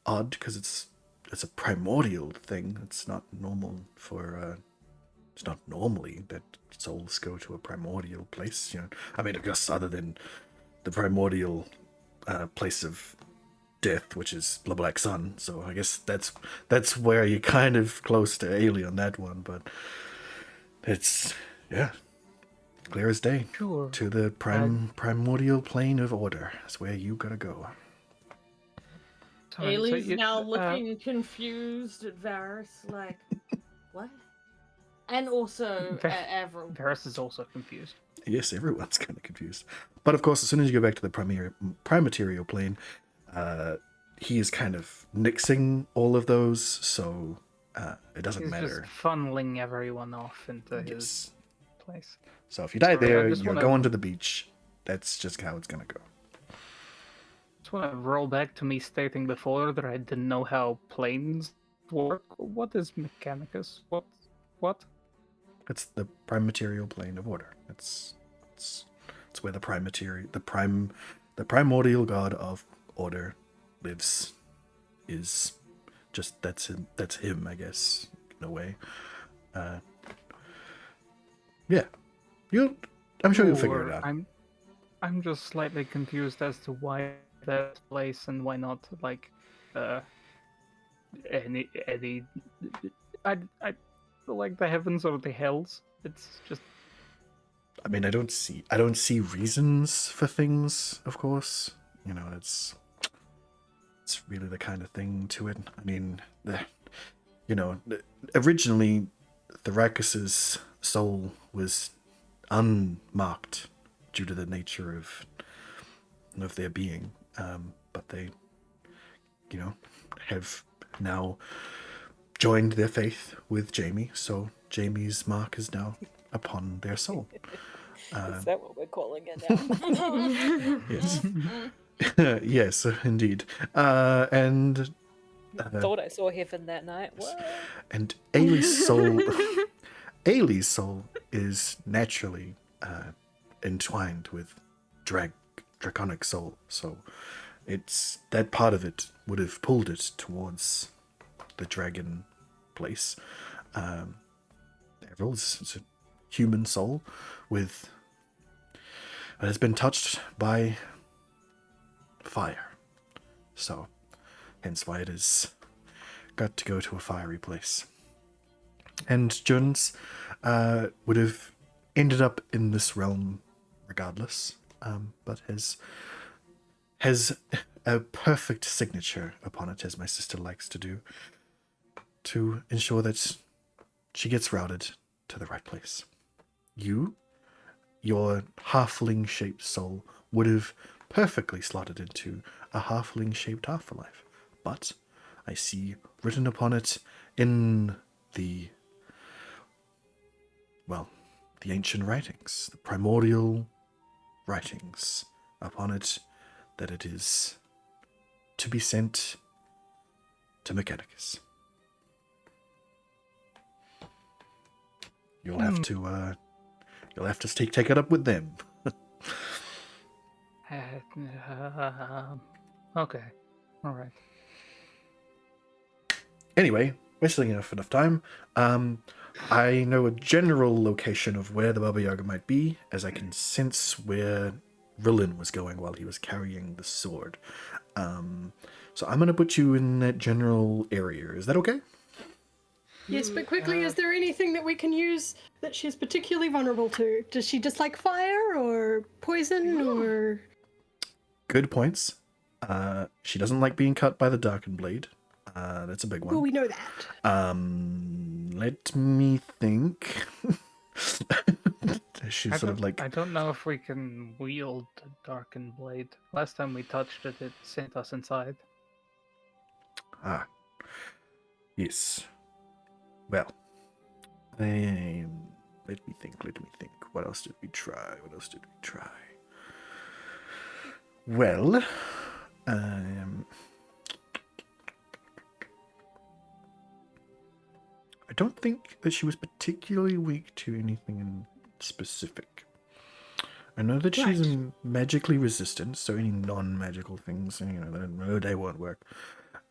odd because it's a primordial thing. It's not normal for. It's not normally that souls go to a primordial place. You know, I mean, I guess other than the primordial place of death, which is the Black Sun. So I guess that's where you're kind of close to alien that one, but it's clear as day. sure. To the primordial plane of order. That's where you gotta go. Sorry, so Ailey's you- now looking confused at Varys, like, what? And also Va- Avril. Varys is also confused. Yes, everyone's kind of confused. But of course, as soon as you go back to the prime material plane, he is kind of nixing all of those, so it doesn't He's matter. just funneling everyone off into his Yes. place. So if you die Sorry, I there, just you're wanna- going to the beach. That's just how it's gonna go. Just want to roll back to me stating before that I didn't know how planes work. What is Mechanicus? What? It's the prime material plane of order. It's where the the primordial god of order lives. Is just that's him, I guess, in a way. Yeah, I'm sure you'll figure it Or out. I'm just slightly confused as to why that place and why not like any I feel like the heavens or the hells. It's just I mean, I don't see reasons for things. Of course, you know, it's really the kind of thing to it. I mean, originally, Thrakus's soul was unmarked due to the nature of their being, but they, have now joined their faith with Jamie. So Jamie's mark is now upon their soul. Is that what we're calling it now? Yes. Yes, indeed. And Thought I saw heaven that night. What? and Ailey's soul is naturally entwined with draconic soul, so it's that part of it would have pulled it towards the dragon place. It's a human soul with has been touched by fire, so hence why it has got to go to a fiery place. And Jun's would have ended up in this realm regardless, but has a perfect signature upon it, as my sister likes to do, to ensure that she gets routed to the right place. Your halfling-shaped soul would have perfectly slotted into a halfling-shaped afterlife, but I see written upon it in the well, the ancient writings, the primordial writings upon it, that it is to be sent to Mechanicus. You'll have to take it up with them. Okay. All right. Anyway, wasting enough time. I know a general location of where the Baba Yaga might be, as I can sense where Valen was going while he was carrying the sword. So I'm going to put you in that general area. Is that okay? Yes, but quickly, is there anything that we can use that she's particularly vulnerable to? Does she dislike fire or poison or... Good points. She doesn't like being cut by the Darkened Blade. That's a big one. Well, we know that. Let me think. She's sort of like... I don't know if we can wield the Darkened Blade. Last time we touched it, it sent us inside. Ah. Yes. Well. Let me think. What else did we try? Well, I don't think that she was particularly weak to anything in specific. I know that she's magically resistant, so any non-magical things, they won't work.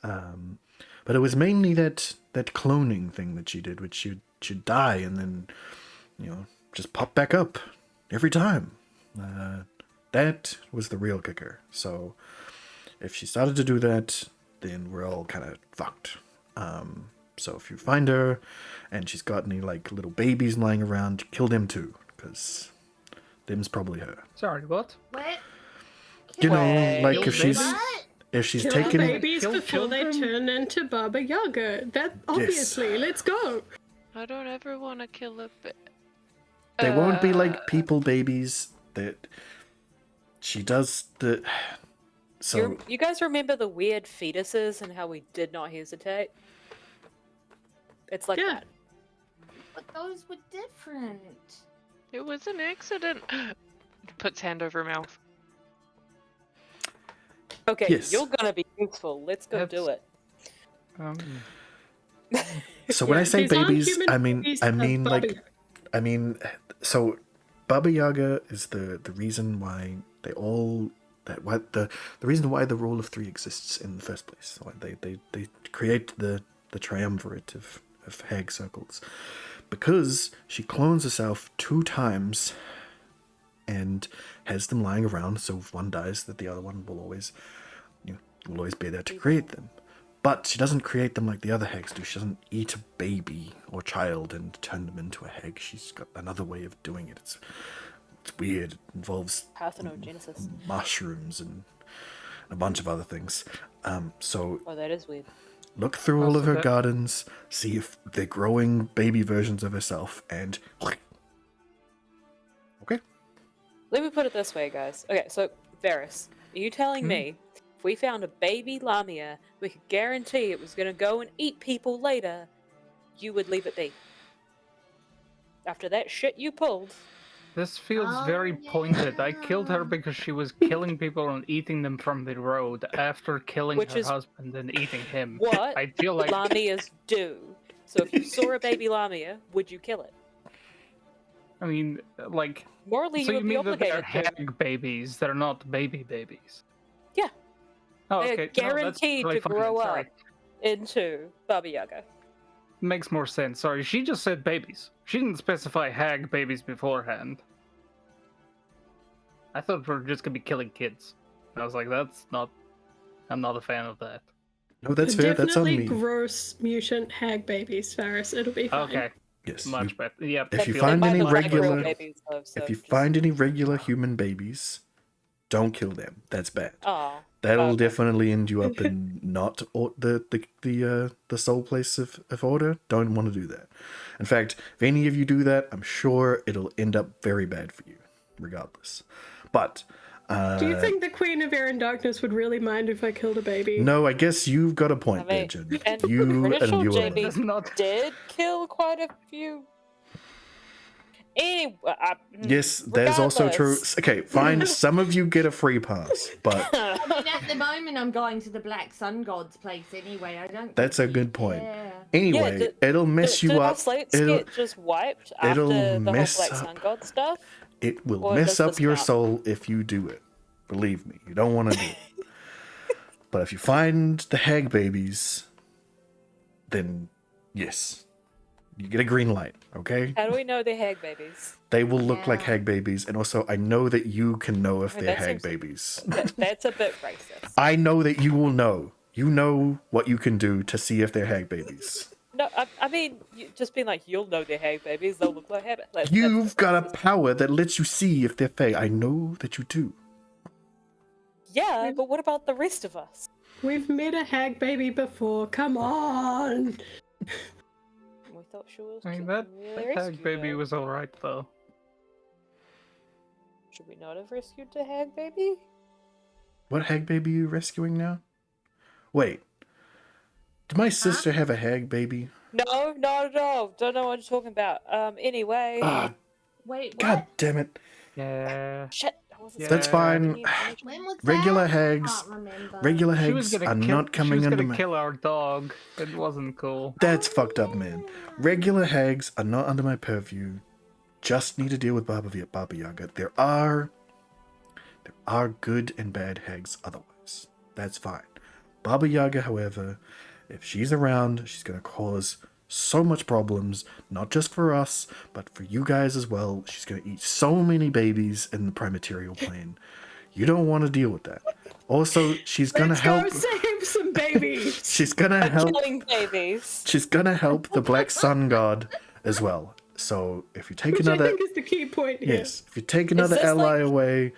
But it was mainly that cloning thing that she did, which she'd die and then, just pop back up every time. That was the real kicker. So if she started to do that, then we're all kind of fucked. So if you find her and she's got any like little babies lying around, kill them too, because them's probably her. Sorry, what? What? Like if she's Kill taken babies before they turn into Baba Yaga. That obviously. Let's go. I don't ever want to kill a they won't be like people babies that she does the so You guys remember the weird fetuses and how we did not hesitate? It's like that. But those were different. It was an accident. Puts hand over mouth. Okay, Yes. you're gonna be useful. Let's go do it. So when I say these aren't babies, human I mean babies, so Baba Yaga is the reason why they all the reason why the rule of 3 exists in the first place. Why they create the triumvirate of hag circles, because she clones herself 2 times and has them lying around, so if one dies that the other one will always be there to create them. But she doesn't create them like the other hags do. She doesn't eat a baby or child and turn them into a hag. She's got another way of doing it. It's weird. It involves Parthenogenesis. mushrooms and a bunch of other things. So that is weird. look through all of her gardens, see if they're growing baby versions of herself, and okay. Let me put it this way, guys. Okay, so Varys, are you telling me if we found a baby Lamia, we could guarantee it was going to go and eat people later, you would leave it be? After that shit you pulled. This feels very pointed. I killed her because she was killing people and eating them from the road after killing her husband and eating him. What I feel like Lamias do. So if you saw a baby Lamia, would you kill it? I mean, like... Morally, so you you would be mean that they're obligated to. hag babies? They're not baby babies? Yeah. Oh, They're okay. guaranteed no, to that's grow fine. up into Baba Yaga. Makes more sense. Sorry, she just said babies. She didn't specify hag babies beforehand. I thought we were just gonna be killing kids. I was like, I'm not a fan of that. No, that's fair. That's on me. Definitely gross mutant hag babies, Varys. It'll be fine. Okay. Yes. Much better. Yeah. If you They find might any look like real regular, babies, though, so if you just- find any regular human babies, don't kill them. That's bad. Aw. That'll Okay. definitely end you up in not the soul place of order. Don't want to do that. In fact, if any of you do that, I'm sure it'll end up very bad for you, regardless. But Do you think the Queen of Air and Darkness would really mind if I killed a baby? no, I guess you've got a point there, Jen. And You pretty and sure you JB alone. That's not... did kill quite a few Yes, there's also true. regardless. Okay, fine. Some of you get a free pass, but I mean, at the moment, I'm going to the Black Sun God's place anyway. I don't. that's a think good point. Yeah. Anyway, did- it'll mess Did you our up. slates It'll, get just wiped it'll after the whole mess Black up. Sun God stuff? It will Or mess does up this your count? soul if you do it. Believe me, you don't want to do it. But if you find the hag babies, then yes, you get a green light, okay? How do we know they're hag babies? They will look like Yeah. hag babies, and also I know that you can know if I mean, they're that hag seems- babies. That's a bit racist. I know that you will know. You know what you can do to see if they're hag babies. No, I mean, just being like, you'll know they're hag babies, they'll look like hag babies. You've got a power that lets you see if they're fey. I know that you do. Yeah, but what about the rest of us? We've met a hag baby before. Come on. We thought she was. I mean, cute that and we hag rescued baby her. was alright, though. Should we not have rescued the hag baby? What hag baby are you rescuing now? Wait. Did my sister have a hag baby? No, not at all. Don't know what you're talking about. Anyway. Ah, Wait, what? god damn it. Yeah. Shit. I wasn't Yeah. That's supposed to fine. be- When was Regular that? hags. I can't remember. Regular She was hags gonna are kill, not she coming was under gonna my... kill our dog. It wasn't cool. That's fucked up, man. Regular hags are not under my purview. Just need to deal with Baba Yaga. There are good and bad hags otherwise. That's fine. Baba Yaga, however, if she's around, she's going to cause so much problems, not just for us, but for you guys as well. She's going to eat so many babies in the Primaterial plane. You don't want to deal with that. Also, she's going to Let's help... go save some babies. She's going to help... Killing babies. She's gonna help the Black Sun God as well. So if you take Which I another, think is the key point here. yes, if you take another this ally like- away,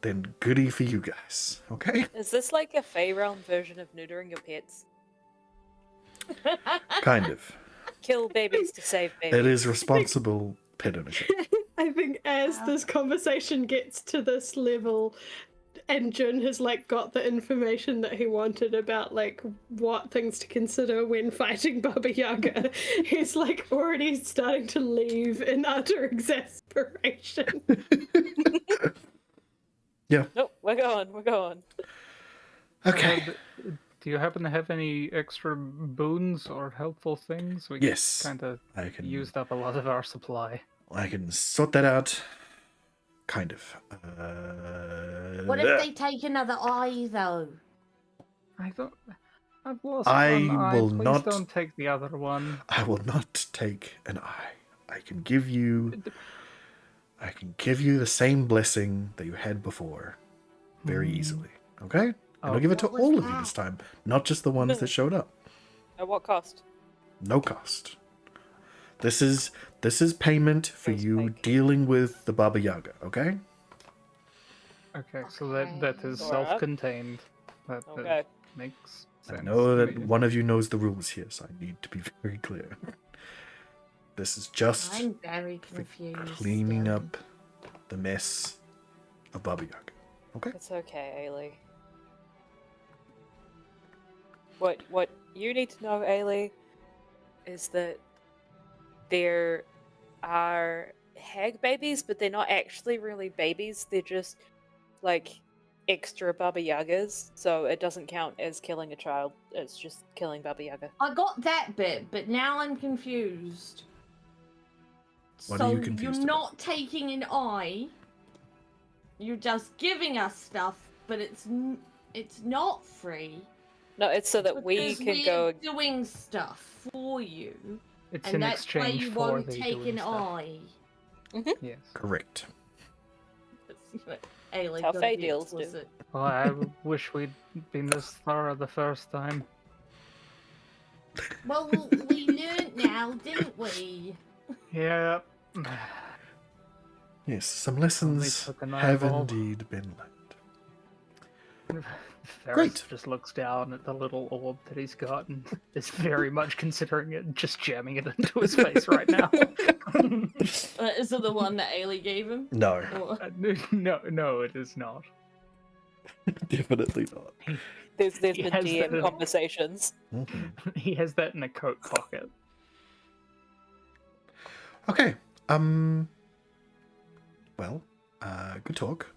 then goody for you guys. Okay, Is this like a Fey realm version of neutering your pets? kind of. Kill babies to save babies. It is responsible pet ownership. I think as this conversation gets to this level, and Jun has like got the information that he wanted about like what things to consider when fighting Baba Yaga, he's like already starting to leave in utter exasperation. Yeah. Nope, we're going. Okay. Do you happen to have any extra boons or helpful things? We Yes, kind of I can. used up a lot of our supply. I can sort that out. Kind of. What if they take another eye, though? I don't. I've lost I one eye. will Please not- don't take the other one. I will not take an eye. I can give you the same blessing that you had before, very easily. Okay, and I'll give it to What was all of you that? this time, not just the ones that showed up. At what cost? No cost. This is payment for Yes, you thank you. dealing with the Baba Yaga. Okay. Okay, so that is Alright. self-contained. That Okay. makes sense. I know to that me. one of you knows the rules here, so I need to be very clear. This is just I'm very for confused. cleaning up the mess of Baba Yaga. Okay. It's okay, Ailey. What you need to know, Ailey, is that there are hag babies, but they're not actually really babies. They're just like extra Baba Yagas, so it doesn't count as killing a child. It's just killing Baba Yaga. I got that bit, but now I'm confused. What so are you confused you're about? not taking an eye. You're just giving us stuff, but it's not free. No, it's so that we because can we're go. doing stuff for you, It's and in that's why exchange you for won't the take doing an stuff. eye. Yes. Correct. Ailey, how gotta Fey be deals do. explicit. Well, I wish we'd been this thorough the first time. Well, we learned now, didn't we? Yeah. Yes, some lessons took an have eyeball. indeed been learned. Ferris Great. just looks down at the little orb that he's got and is very much considering it, just jamming it into his face right now. Is it the one that Ailey gave him? No, Or... No, it is not. definitely not. There's He been has DM the- conversations. Mhm. He has that in a coat pocket. Okay. Well, good talk.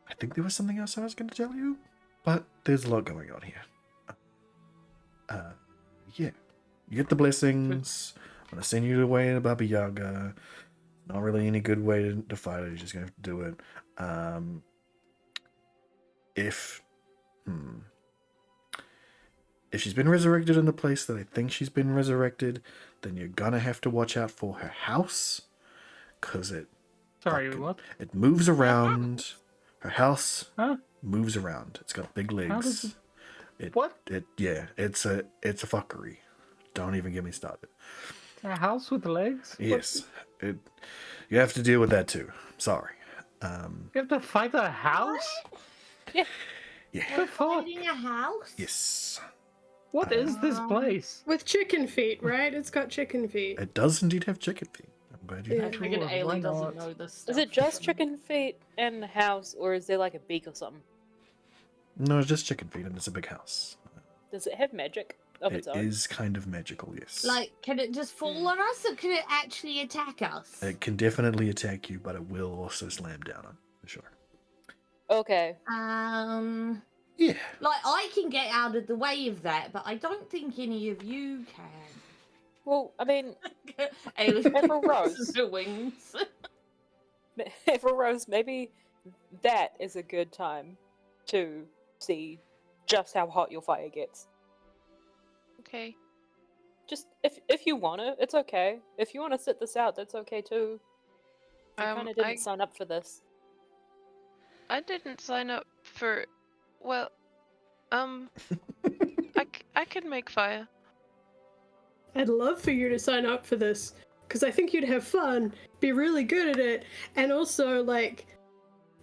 I think there was something else I was going to tell you, but there's a lot going on here. Yeah. You get the blessings. I'm going to send you away to Baba Yaga. Not really any good way to fight it. You're just going to have to do it. If she's been resurrected in the place that I think she's been resurrected, then you're going to have to watch out for her house. Because Sorry, what? it moves around. Her house Huh? moves around. It's got big legs. How does what? It's a fuckery. Don't even get me started. A house with legs? Yes. You have to deal with that too. Sorry. You have to fight a house? Yeah. Yeah. The fuck? Finding a house? Yes. What is this place? With chicken feet, right? It's got chicken feet. It does indeed have chicken feet. I'm glad you Yeah. I know. figured Sure, why Ailey doesn't not? know this stuff. Is it just chicken feet and a house, or is there like a beak or something? No, it's just chicken feet and it's a big house. Does it have magic of It its own? is kind of magical, yes. Like, can it just fall on us, or can it actually attack us? It can definitely attack you, but it will also slam down on for sure. Okay. Yeah. Like, I can get out of the way of that, but I don't think any of you can. Well, I mean, Ailey Pepper Rose. presses her wings. for Rose, maybe that is a good time to see just how hot your fire gets. Okay. Just if you want to, it's okay. If you want to sit this out, that's okay too. You kind of didn't sign up for this. I didn't sign up for. Well, I can make fire. I'd love for you to sign up for this, because I think you'd have fun, be really good at it, and also, like,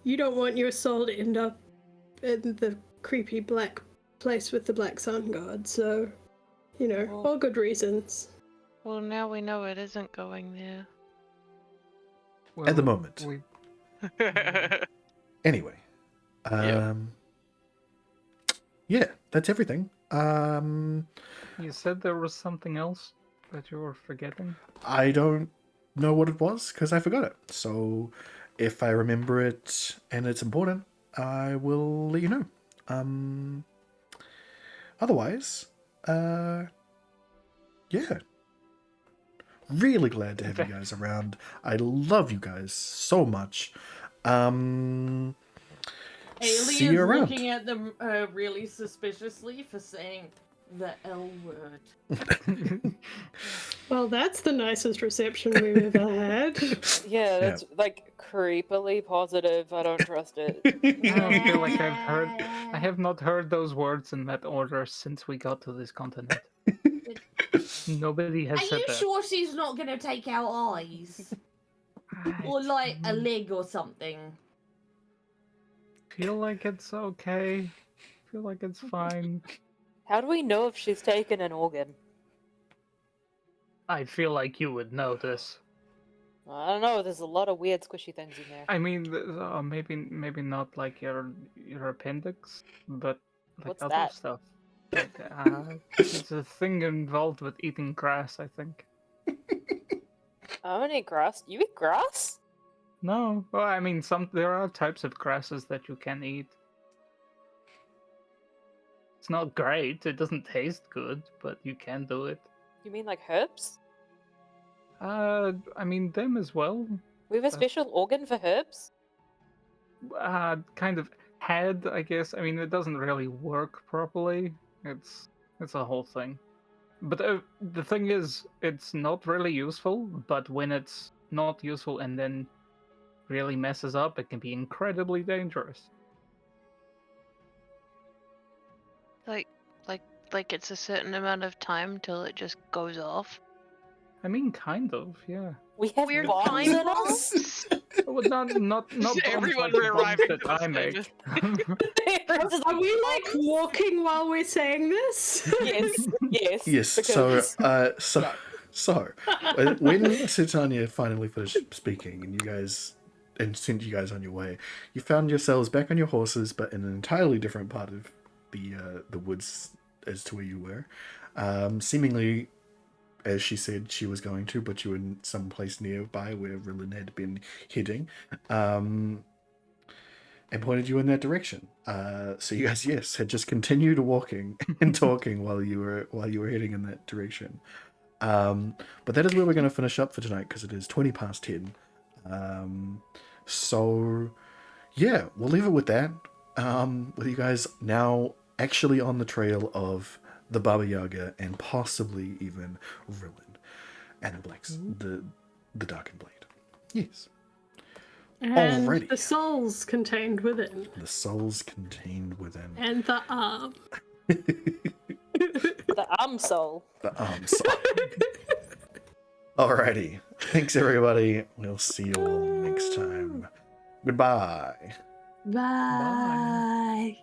you don't want your soul to end up in the creepy black place with the black sun god, so, you know, Well- all good reasons. Well, now we know it isn't going there. At the Well, moment. we- Anyway. Yeah. Yeah, that's everything. You said there was something else that you were forgetting? I don't know what it was because I forgot it. So if I remember it and it's important, I will let you know. Otherwise, yeah. Really glad to have you guys around. I love you guys so much. Ailey See is you around. looking at them really suspiciously for saying the L word. Well, that's the nicest reception we've ever had. Yeah, that's like creepily positive. I don't trust it. I don't feel like I have not heard those words in that order since we got to this continent. Nobody has Are said you that. sure she's not going to take our eyes? Or like a leg or something? Feel like it's okay. Feel like it's fine. How do we know if she's taken an organ? I feel like you would notice. I don't know. There's a lot of weird squishy things in there. I mean, maybe not like your appendix, but like What's other that? stuff. Like, it's a thing involved with eating grass, I think. I don't eat grass. You eat grass? No, well, I mean, there are types of grasses that you can eat. It's not great. It doesn't taste good, but you can do it. You mean like herbs? I mean them as well. We have a special organ for herbs? Kind of had, I guess. I mean, it doesn't really work properly. It's a whole thing. But the thing is, it's not really useful. But when it's not useful and then really messes up, it can be incredibly dangerous. Like it's a certain amount of time till it just goes off. I mean, kind of, yeah. We have Weird bombs time in us? Well, not bombs Everyone like the bombs arriving that to this I make. Are we like walking while we're saying this? Yes, yes. Yes. because- So when Sitania finally finished speaking, and sent you guys on your way, you found yourselves back on your horses, but in an entirely different part of the woods as to where you were, seemingly as she said she was going to, but you were in some place nearby where Rillen had been heading, and pointed you in that direction. So you guys, yes, had just continued walking and talking while you were heading in that direction. But that is where we're going to finish up for tonight because it is 20 past 10. So yeah, we'll leave it with that. With you guys now actually on the trail of the Baba Yaga and possibly even Rillen and the Darkened Blade. Yes. And Alrighty. the souls contained within. The souls contained within. And the arm. The soul. The soul. Alrighty. Thanks, everybody. We'll see you all next time. Goodbye. Bye.